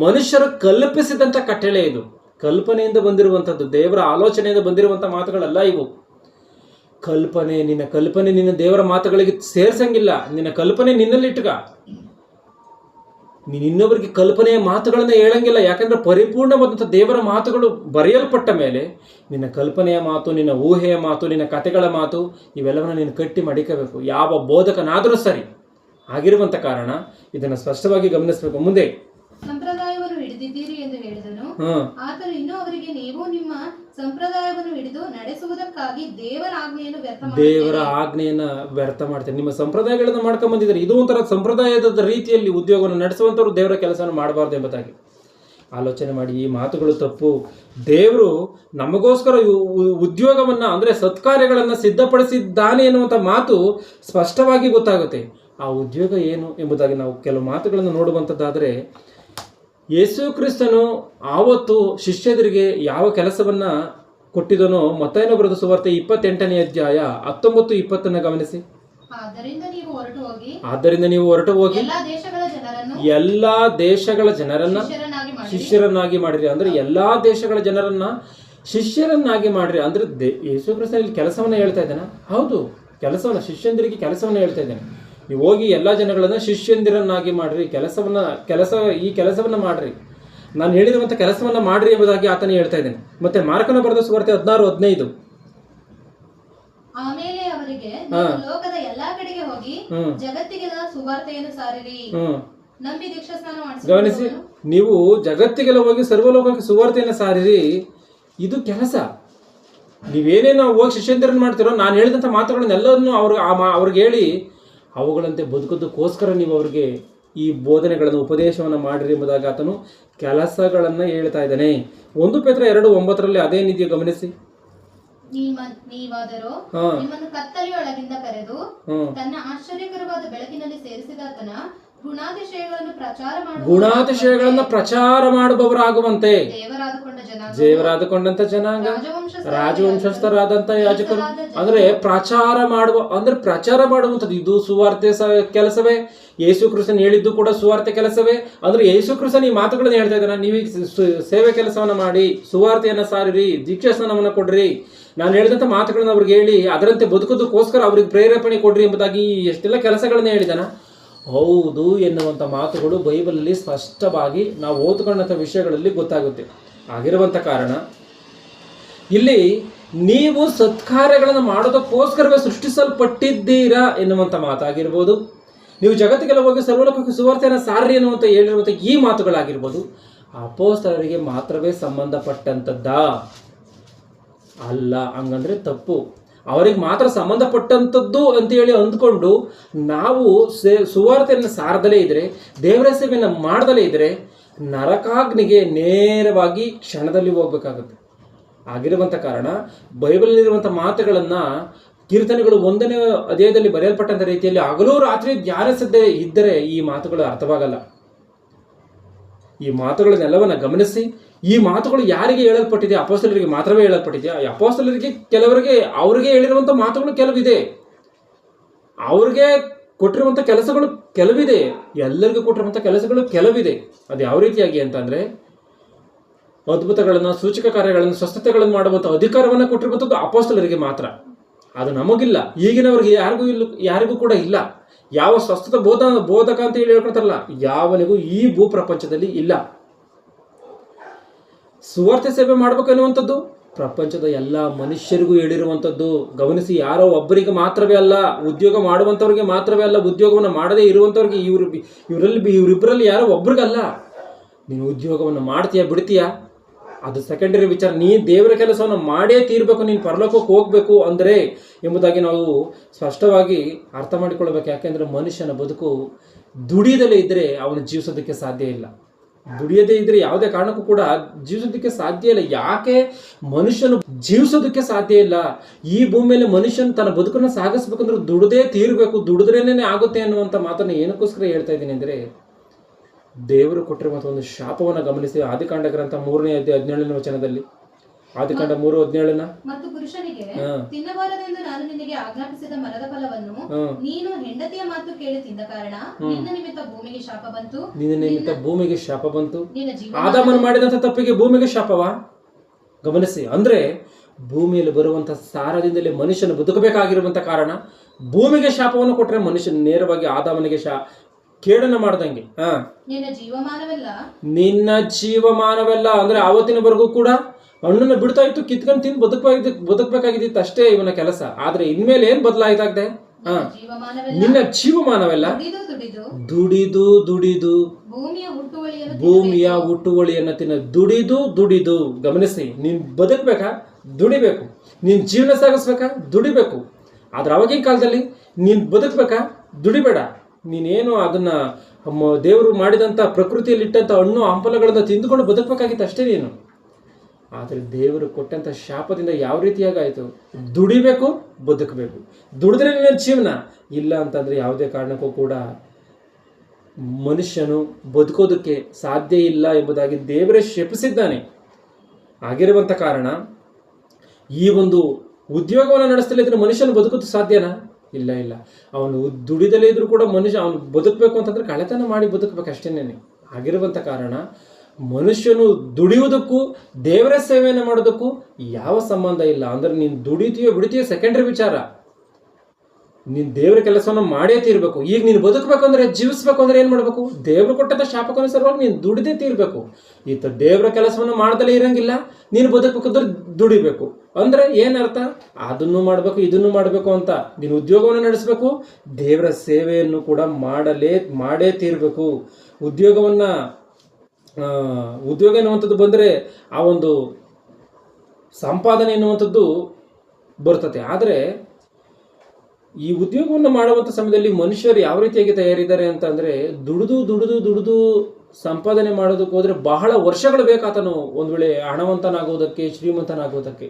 ಮನುಷ್ಯರು ಕಲ್ಪಿಸಿದಂಥ ಕಟ್ಟಳೆ ಇದು. ಕಲ್ಪನೆಯಿಂದ ಬಂದಿರುವಂಥದ್ದು, ದೇವರ ಆಲೋಚನೆಯಿಂದ ಬಂದಿರುವಂಥ ಮಾತುಗಳಲ್ಲ ಇವು. ನಿನ್ನ ಕಲ್ಪನೆ ನಿನ್ನ ದೇವರ ಮಾತುಗಳಿಗೆ ಸೇರ್ಸಂಗಿಲ್ಲ. ನಿನ್ನ ಕಲ್ಪನೆ ನಿನ್ನಲ್ಲಿಟ್ಟುಕ. ನೀನು ಇನ್ನೊಬ್ಬರಿಗೆ ಕಲ್ಪನೆಯ ಮಾತುಗಳನ್ನ ಹೇಳಂಗಿಲ್ಲ. ಯಾಕಂದ್ರೆ ಪರಿಪೂರ್ಣವಾದಂಥ ದೇವರ ಮಾತುಗಳು ಬರೆಯಲ್ಪಟ್ಟ ಮೇಲೆ ನಿನ್ನ ಕಲ್ಪನೆಯ ಮಾತು, ನಿನ್ನ ಊಹೆಯ ಮಾತು, ನಿನ್ನ ಕಥೆಗಳ ಮಾತು ಇವೆಲ್ಲವನ್ನ ನೀನು ಕಟ್ಟಿ ಮಡಿಕಬೇಕು. ಯಾವ ಬೋಧಕನಾದರೂ ಸರಿ ಆಗಿರುವಂಥ ಕಾರಣ ಇದನ್ನು ಸ್ಪಷ್ಟವಾಗಿ ಗಮನಿಸಬೇಕು. ಮುಂದೆ ಸಂಪ್ರದಾಯವನ್ನು ಹಿಡಿದಿದ್ದೀರಿ ಎಂದು ಹೇಳಿದನು. ಆತನು ಇನ್ನೂ ಅವರಿಗೆ, ನೀವು ನಿಮ್ಮ ಸಂಪ್ರದಾಯವನ್ನು ಹಿಡಿದು ನಡೆಸುವುದಕ್ಕಾಗಿ ದೇವರ ಆಜ್ಞೆಯನ್ನು ವ್ಯರ್ಥ ಮಾಡ್ತೇನೆ. ನಿಮ್ಮ ಸಂಪ್ರದಾಯಗಳನ್ನು ಮಾಡ್ಕೊಂಡ್ ಬಂದಿದ್ದಾರೆ. ಇದು ಒಂಥರ ಸಂಪ್ರದಾಯದ ರೀತಿಯಲ್ಲಿ ಉದ್ಯೋಗವನ್ನು ನಡೆಸುವಂತವ್ರು ದೇವರ ಕೆಲಸವನ್ನು ಮಾಡಬಾರ್ದು ಎಂಬುದಾಗಿ ಆಲೋಚನೆ ಮಾಡಿ. ಈ ಮಾತುಗಳು ತಪ್ಪು. ದೇವರು ನಮಗೋಸ್ಕರ ಉದ್ಯೋಗವನ್ನ ಅಂದ್ರೆ ಸತ್ಕಾರ್ಯಗಳನ್ನ ಸಿದ್ಧಪಡಿಸಿದ್ದಾನೆ ಎನ್ನುವಂಥ ಮಾತು ಸ್ಪಷ್ಟವಾಗಿ ಗೊತ್ತಾಗುತ್ತೆ. ಆ ಉದ್ಯೋಗ ಏನು ಎಂಬುದಾಗಿ ನಾವು ಕೆಲವು ಮಾತುಗಳನ್ನು ನೋಡುವಂಥದ್ದಾದರೆ, ಯೇಸು ಕ್ರಿಸ್ತನು ಆವತ್ತು ಶಿಷ್ಯರಿಗೆ ಯಾವ ಕೆಲಸವನ್ನ ಕೊಟ್ಟಿದನೋ ಮತ್ತಾಯನ ಬರೆದ ಸುವಾರ್ತೆ 28ನೇ ಅಧ್ಯಾಯ 19-20 ಗಮನಿಸಿ. ಆದ್ದರಿಂದ ನೀವು ಹೊರಟು ಹೋಗಿ ಎಲ್ಲಾ ದೇಶಗಳ ಜನರನ್ನ ಶಿಷ್ಯರನ್ನಾಗಿ ಮಾಡಿರಿ. ಅಂದ್ರೆ ಎಲ್ಲಾ ದೇಶಗಳ ಜನರನ್ನ ಶಿಷ್ಯರನ್ನಾಗಿ ಮಾಡಿರಿ. ಅಂದ್ರೆ ಯೇಸು ಕ್ರಿಸ್ತನ ಇಲ್ಲಿ ಕೆಲಸವನ್ನ ಹೇಳ್ತಾ ಇದ್ದಾನೆ. ಹೌದು, ಕೆಲಸವನ್ನ, ಶಿಷ್ಯಂದಿರಿಗೆ ಕೆಲಸವನ್ನ ಹೇಳ್ತಾ ಇದ್ದೇನೆ. ನೀವು ಹೋಗಿ ಎಲ್ಲ ಜನಗಳನ್ನ ಶಿಷ್ಯಂದಿರನ್ನಾಗಿ ಮಾಡ್ರಿ, ಈ ಕೆಲಸವನ್ನ ಮಾಡ್ರಿ, ನಾನು ಹೇಳಿರುವಂತ ಕೆಲಸವನ್ನ ಮಾಡ್ರಿ ಎಂಬುದಾಗಿ ಆತನ ಹೇಳ್ತಾ ಇದ್ದೇನೆ. ಮತ್ತೆ ಮಾರ್ಕನ ಬರೆದ ಸುವಾರ್ತೆ 16:15. ಆಮೇಲೆ ಅವರಿಗೆ, ಲೋಕದ ಎಲ್ಲಾ ಕಡೆಗೆ ಹೋಗಿ ಜಗತ್ತಿಗೆಲ್ಲ ಸುವಾರ್ತೆಯನ್ನು ಸಾರಿರಿ, ನಂಬಿ ದೀಕ್ಷಾಸ್ನಾನ ಮಾಡಿಸಿ. ಗಮನಿಸಿ, ನೀವು ಜಗತ್ತಿಗೆಲ್ಲ ಹೋಗಿ ಸರ್ವಲೋಕಕ್ಕೆ ಸುವಾರ್ತೆಯನ್ನು ಸಾರಿರಿ. ಇದು ಕೆಲಸ. ನೀವೇನೇನು ಹೋಗಿ ಶಿಷ್ಯಂದಿರನ್ನು ಮಾಡ್ತಿರೋ, ನಾನು ಹೇಳಿದಂಥ ಮಾತುಗಳನ್ನೆಲ್ಲವನ್ನು ಅವ್ರಿಗೆ ಹೇಳಿ ಅವುಗಳಂತೆ ಬದುಕೋದಕ್ಕೋಸ್ಕರ ನೀವು ಅವರಿಗೆ ಈ ಬೋಧನೆಗಳನ್ನು, ಉಪದೇಶವನ್ನು ಮಾಡಿರಿ ಎಂಬುದಾಗಿ ಆತನು ಕೆಲಸಗಳನ್ನು ಹೇಳ್ತಾ ಇದ್ದಾನೆ. 1 ಪೇತ್ರ 2:9 ಅದೇನಿದೆಯೋ ಗಮನಿಸಿ. ನೀವಾದರೂ ನಿಮ್ಮನ್ನು ಕತ್ತಲೆಯೊಳಗಿಂದ ಕರೆದು ತನ್ನ ಆಶ್ಚರ್ಯಕರವಾದ ಬೆಳಕಿನಲ್ಲಿ ಸೇರಿಸಿದಾತನ ಗುಣಾತಿಶಯಗಳನ್ನ ಪ್ರಚಾರ ಮಾಡುವವರಾಗುವಂತೆ ದೇವರಾದುಕೊಂಡಂತ ಜನಾಂಗ, ರಾಜವಂಶಸ್ಥರಾದಂತ ಯಾಜಕರು. ಅಂದ್ರೆ ಪ್ರಚಾರ ಮಾಡುವಂಥದ್ದು ಇದು ಸುವಾರ್ತೆ ಕೆಲಸವೇ. ಯೇಸು ಕ್ರಿಸ್ತನ್ ಹೇಳಿದ್ದು ಕೂಡ ಸುವಾರ್ತೆ ಕೆಲಸವೇ. ಅಂದ್ರೆ ಯೇಸು ಕ್ರಿಸ್ತನ್ ಈ ಮಾತುಗಳನ್ನ ಹೇಳ್ತಾ ಇದ್ದಾನೆ. ನೀವು ಸೇವೆ ಕೆಲಸವನ್ನ ಮಾಡಿ, ಸುವಾರ್ತೆಯನ್ನ ಸಾರಿರಿ, ದೀಕ್ಷಾಸ್ನಾನವನ್ನ ಕೊಡ್ರಿ, ನಾನು ಹೇಳಿದಂಥ ಮಾತುಗಳನ್ನ ಅವ್ರಿಗೆ ಹೇಳಿ ಅದರಂತೆ ಬದುಕೋದಕ್ಕೋಸ್ಕರ ಅವ್ರಿಗೆ ಪ್ರೇರೇಪಣೆ ಕೊಡ್ರಿ ಎಂಬುದಾಗಿ ಎಷ್ಟೆಲ್ಲ ಕೆಲಸಗಳನ್ನ ಹೇಳಿದಾನ. ಹೌದು ಎನ್ನುವಂಥ ಮಾತುಗಳು ಬೈಬಲಲ್ಲಿ ಸ್ಪಷ್ಟವಾಗಿ ನಾವು ಓದ್ಕೊಂಡಂಥ ವಿಷಯಗಳಲ್ಲಿ ಗೊತ್ತಾಗುತ್ತೆ. ಆಗಿರುವಂಥ ಕಾರಣ ಇಲ್ಲಿ ನೀವು ಸತ್ಕಾರ್ಯಗಳನ್ನು ಮಾಡೋದಕ್ಕೋಸ್ಕರವೇ ಸೃಷ್ಟಿಸಲ್ಪಟ್ಟಿದ್ದೀರಾ ಎನ್ನುವಂಥ ಮಾತಾಗಿರ್ಬೋದು, ನೀವು ಜಗತ್ತಿಗೆಲ್ಲ ಹೋಗಿ ಸರ್ವಲೋಕಕ್ಕೆ ಸುವಾರ್ತೆಯನ್ನು ಸಾರ್ರಿ ಎನ್ನುವಂಥ ಹೇಳಿರುವಂಥ ಈ ಮಾತುಗಳಾಗಿರ್ಬೋದು, ಅಪೊಸ್ತಲರಿಗೆ ಮಾತ್ರವೇ ಸಂಬಂಧಪಟ್ಟಂಥದ್ದಾ? ಅಲ್ಲ. ಹಂಗಂದ್ರೆ ತಪ್ಪು. ಅವರಿಗೆ ಮಾತ್ರ ಸಂಬಂಧಪಟ್ಟಂಥದ್ದು ಅಂತೇಳಿ ಅಂದ್ಕೊಂಡು ನಾವು ಸುವಾರ್ತೆಯನ್ನು ಸಾರದಲೇ ಇದ್ದರೆ, ದೇವರ ಸೇವೆಯನ್ನು ಮಾಡದಲೇ ಇದ್ದರೆ ನರಕಾಗ್ನಿಗೆ ನೇರವಾಗಿ ಕ್ಷಣದಲ್ಲಿ ಹೋಗ್ಬೇಕಾಗುತ್ತೆ. ಆಗಿರುವಂಥ ಕಾರಣ ಬೈಬಲ್ನಲ್ಲಿರುವಂಥ ಮಾತುಗಳನ್ನು ಕೀರ್ತನೆಗಳು 1ನೇ ಅಧ್ಯಾಯದಲ್ಲಿ ಬರೆಯಲ್ಪಟ್ಟಂಥ ರೀತಿಯಲ್ಲಿ ಹಗಲು ರಾತ್ರಿ ಧ್ಯಾನಿಸದೇ ಇದ್ದರೆ ಈ ಮಾತುಗಳು ಅರ್ಥವಾಗಲ್ಲ. ಈ ಮಾತುಗಳನ್ನೆಲ್ಲವನ್ನ ಗಮನಿಸಿ, ಈ ಮಾತುಗಳು ಯಾರಿಗೆ ಹೇಳಲ್ಪಟ್ಟಿದೆ? ಅಪೊಸ್ತಲರಿಗೆ ಮಾತ್ರವೇ ಹೇಳಲ್ಪಟ್ಟಿದೆಯಾ? ಅಪೊಸ್ತಲರಿಗೆ ಕೆಲವರಿಗೆ ಅವರಿಗೆ ಹೇಳಿರುವಂಥ ಮಾತುಗಳು ಕೆಲವಿದೆ, ಅವ್ರಿಗೆ ಕೊಟ್ಟಿರುವಂಥ ಕೆಲಸಗಳು ಕೆಲವಿದೆ, ಎಲ್ಲರಿಗೂ ಕೊಟ್ಟಿರುವಂಥ ಕೆಲಸಗಳು ಕೆಲವಿದೆ. ಅದು ಯಾವ ರೀತಿಯಾಗಿ ಅಂತಂದರೆ, ಅದ್ಭುತಗಳನ್ನು, ಸೂಚಕ ಕಾರ್ಯಗಳನ್ನು, ಸ್ವಸ್ಥತೆಗಳನ್ನು ಮಾಡುವಂಥ ಅಧಿಕಾರವನ್ನು ಕೊಟ್ಟಿರುವಂಥದ್ದು ಅಪೊಸ್ತಲರಿಗೆ ಮಾತ್ರ. ಅದು ನಮಗಿಲ್ಲ, ಈಗಿನವರಿಗೆ ಯಾರಿಗೂ ಕೂಡ ಇಲ್ಲ. ಯಾವ ಸ್ವಸ್ಥತ ಬೋಧಕ ಅಂತ ಹೇಳಿ ಹೇಳ್ಕೊಳ್ತಾರಲ್ಲ, ಯಾವನಿಗೂ ಈ ಭೂ ಪ್ರಪಂಚದಲ್ಲಿ ಇಲ್ಲ. ಸುವಾರ್ತೆ ಸೇವೆ ಮಾಡಬೇಕನ್ನುವಂಥದ್ದು ಪ್ರಪಂಚದ ಎಲ್ಲ ಮನುಷ್ಯರಿಗೂ ಹೇಳಿರುವಂಥದ್ದು. ಗಮನಿಸಿ, ಯಾರೋ ಒಬ್ಬರಿಗೆ ಮಾತ್ರವೇ ಅಲ್ಲ, ಉದ್ಯೋಗ ಮಾಡುವಂಥವ್ರಿಗೆ ಮಾತ್ರವೇ ಅಲ್ಲ, ಉದ್ಯೋಗವನ್ನು ಮಾಡದೇ ಇರುವಂಥವ್ರಿಗೆ, ಇವರಿಬ್ಬರಲ್ಲಿ ಯಾರೋ ಒಬ್ರಿಗಲ್ಲ. ನೀನು ಉದ್ಯೋಗವನ್ನು ಮಾಡ್ತೀಯಾ ಬಿಡ್ತೀಯಾ ಅದು ಸೆಕೆಂಡರಿ ವಿಚಾರ. ನೀ ದೇವರ ಕೆಲಸವನ್ನು ಮಾಡೇ ತೀರಬೇಕು, ನೀನು ಪರಲೋಕಕ್ಕೆ ಹೋಗಬೇಕು ಅಂದರೆ ಎಂಬುದಾಗಿ ನಾವು ಸ್ಪಷ್ಟವಾಗಿ ಅರ್ಥ ಮಾಡಿಕೊಳ್ಬೇಕು. ಯಾಕೆಂದರೆ ಮನುಷ್ಯನ ಬದುಕು ದುಡಿಯದಲ್ಲೇ ಇದ್ದರೆ ಅವನು ಜೀವಿಸೋದಕ್ಕೆ ಸಾಧ್ಯ ಇಲ್ಲ. ದುಡಿಯದೇ ಇದ್ರೆ ಯಾವುದೇ ಕಾರಣಕ್ಕೂ ಕೂಡ ಜೀವಿಸೋದಕ್ಕೆ ಸಾಧ್ಯ ಇಲ್ಲ. ಯಾಕೆ ಮನುಷ್ಯನು ಜೀವಿಸೋದಕ್ಕೆ ಸಾಧ್ಯ ಇಲ್ಲ? ಈ ಭೂಮಿಯಲ್ಲಿ ಮನುಷ್ಯನು ತನ್ನ ಬದುಕನ್ನು ಸಾಗಿಸ್ಬೇಕಂದ್ರೆ ದುಡದೇ ತೀರಬೇಕು, ದುಡಿದ್ರೇನೆ ಆಗುತ್ತೆ ಅನ್ನುವಂಥ ಮಾತನ್ನು ಏನಕ್ಕೋಸ್ಕರ ಹೇಳ್ತಾ ಇದ್ದೀನಿ ಅಂದರೆ, ದೇವರು ಕೊಟ್ಟಿರುವಂಥ ಒಂದು ಶಾಪವನ್ನು ಗಮನಿಸಿ. ಆದಿಕಾಂಡ ಗ್ರಂಥ 3ನೇ ಅಧ್ಯಾಯ 17ನೇ ವಚನದಲ್ಲಿ, ಆದಿಕಾಂಡ 3:17 ಮತ್ತು ಪುರುಷನಿಗೆ ತಿನ್ನಬಾರದೆಂದು ನಾನು ನಿನಗೆ ಆಜ್ಞಾಪಿಸಿದ ಮರದ ಫಲವನ್ನು ನೀನು ಹೆಂಡತಿಯ ಮಾತು ಕೇಳಿ ತಿಂದ ಕಾರಣ ನಿನ್ನ ನಿಮಿತ್ತ ಭೂಮಿಗೆ ಶಾಪ ಬಂತು. ನಿನ್ನ ನಿಮಿತ್ತ ಭೂಮಿಗೆ ಶಾಪ ಬಂತು. ಆದಾಮನು ಮಾಡಿದಂಥ ತಪ್ಪಿಗೆ ಭೂಮಿಗೆ ಶಾಪವಾ? ಗಮನಿಸಿ, ಅಂದ್ರೆ ಭೂಮಿಯಲ್ಲಿ ಬರುವಂಥ ಸಾರದಿಂದಲೇ ಮನುಷ್ಯನು ಬದುಕಬೇಕಾಗಿರುವಂಥ ಕಾರಣ ಭೂಮಿಗೆ ಶಾಪವನ್ನು ಕೊಟ್ಟರೆ ಮನುಷ್ಯನು ನೇರವಾಗಿ ಆದಾಮನಿಗೆ ಕೇಡನ್ನು ಮಾಡ್ದಂಗೆ. ನಿನ್ನ ಜೀವಮಾನವೆಲ್ಲ ಅಂದ್ರೆ ಆವತ್ತಿನವರೆಗೂ ಕೂಡ ಹಣ್ಣನ್ನು ಬಿಡ್ತಾ ಇತ್ತು, ಕಿತ್ಕೊಂಡು ತಿಂದು ಬದುಕಬೇಕಾಗಿದ್ದಿತ್ತು ಅಷ್ಟೇ ಇವನ ಕೆಲಸ. ಆದ್ರೆ ಇನ್ಮೇಲೆ ಏನ್ ಬದಲಾಯಿತಾಗಿದೆ? ನಿನ್ನ ಜೀವಮಾನವೆಲ್ಲ ದುಡಿದು ದುಡಿದು ಭೂಮಿಯ ಹುಟ್ಟುವಳಿಯನ್ನು ತಿನ್ನ. ದುಡಿದು ಗಮನಿಸಿ, ನೀನ್ ಬದುಕಬೇಕಾ? ದುಡಿಬೇಕು. ನೀನ್ ಜೀವನ ಸಾಗಿಸ್ಬೇಕಾ? ದುಡಿಬೇಕು. ಆದ್ರೆ ಅವಾಗಿನ ಕಾಲದಲ್ಲಿ ನೀನ್ ಬದುಕಬೇಕಾ? ದುಡಿಬೇಡ. ನೀನೇನು ಅದನ್ನ ದೇವರು ಮಾಡಿದಂಥ ಪ್ರಕೃತಿಯಲ್ಲಿ ಇಟ್ಟಂಥ ಹಣ್ಣು ಹಂಪಲಗಳನ್ನು ತಿಂದುಕೊಂಡು ಬದುಕಬೇಕಾಗಿತ್ತು ಅಷ್ಟೇ ನೀನು. ಆದರೆ ದೇವರು ಕೊಟ್ಟಂಥ ಶಾಪದಿಂದ ಯಾವ ರೀತಿಯಾಗಾಯಿತು? ದುಡಿಬೇಕು, ಬದುಕಬೇಕು. ದುಡಿದ್ರೆ ನಿನ್ನ ಜೀವನ, ಇಲ್ಲ ಅಂತಂದರೆ ಯಾವುದೇ ಕಾರಣಕ್ಕೂ ಕೂಡ ಮನುಷ್ಯನು ಬದುಕೋದಕ್ಕೆ ಸಾಧ್ಯ ಇಲ್ಲ ಎಂಬುದಾಗಿ ದೇವರೇ ಶಪಿಸಿದ್ದಾನೆ. ಆಗಿರುವಂಥ ಕಾರಣ ಈ ಒಂದು ಉದ್ಯೋಗವನ್ನು ನಡೆಸಲಿದ್ರೆ ಮನುಷ್ಯನು ಬದುಕೋದು ಸಾಧ್ಯನಾ? ಇಲ್ಲ. ಅವನು ದುಡಿದಲೇ ಇದ್ರೂ ಕೂಡ ಅವನು ಬದುಕಬೇಕು ಅಂತಂದ್ರೆ ಕಳೆತನ ಮಾಡಿ ಬದುಕಬೇಕಷ್ಟೇನೆ. ಆಗಿರುವಂಥ ಕಾರಣ ಮನುಷ್ಯನು ದುಡಿಯುವುದಕ್ಕೂ ದೇವರ ಸೇವೆಯನ್ನು ಮಾಡೋದಕ್ಕೂ ಯಾವ ಸಂಬಂಧ ಇಲ್ಲ. ಅಂದ್ರೆ ನೀನು ದುಡಿತೀಯೋ ಬಿಡ್ತೀಯೋ ಸೆಕೆಂಡರಿ ವಿಚಾರ. ನೀನು ದೇವರ ಕೆಲಸವನ್ನು ಮಾಡೇ ತೀರ್ಬೇಕು. ಈಗ ನೀನು ಬದುಕಬೇಕು ಅಂದ್ರೆ, ಜೀವಿಸ್ಬೇಕು ಅಂದ್ರೆ ಏನು ಮಾಡಬೇಕು? ದೇವರು ಕೊಟ್ಟಂಥ ಶಾಪಕ್ಕನುಸಾರವಾಗಿ ನೀನು ದುಡಿದೇ ತೀರ್ಬೇಕು. ಈತ ದೇವರ ಕೆಲಸವನ್ನು ಮಾಡ್ದಲೇ ಇರಂಗಿಲ್ಲ. ನೀನು ಬದುಕಬೇಕಂದ್ರೆ ದುಡಿಬೇಕು ಅಂದ್ರೆ ಏನರ್ಥ? ಅದನ್ನು ಮಾಡಬೇಕು, ಇದನ್ನು ಮಾಡಬೇಕು ಅಂತ. ನೀನು ಉದ್ಯೋಗವನ್ನು ನಡೆಸಬೇಕು, ದೇವರ ಸೇವೆಯನ್ನು ಕೂಡ ಮಾಡೇ ತೀರ್ಬೇಕು. ಉದ್ಯೋಗ ಎನ್ನುವಂಥದ್ದು ಬಂದರೆ ಆ ಒಂದು ಸಂಪಾದನೆ ಎನ್ನುವಂಥದ್ದು ಬರ್ತದೆ. ಆದರೆ ಈ ಉದ್ಯೋಗವನ್ನು ಮಾಡುವಂಥ ಸಮಯದಲ್ಲಿ ಮನುಷ್ಯರು ಯಾವ ರೀತಿಯಾಗಿ ತಯಾರಿದ್ದಾರೆ ಅಂತಂದರೆ, ದುಡಿದು ಸಂಪಾದನೆ ಮಾಡೋದಕ್ಕೆ ಹೋದರೆ ಬಹಳ ವರ್ಷಗಳು ಬೇಕಾತನು ಒಂದು ವೇಳೆ ಹಣವಂತನಾಗುವುದಕ್ಕೆ, ಶ್ರೀಮಂತನಾಗುವುದಕ್ಕೆ.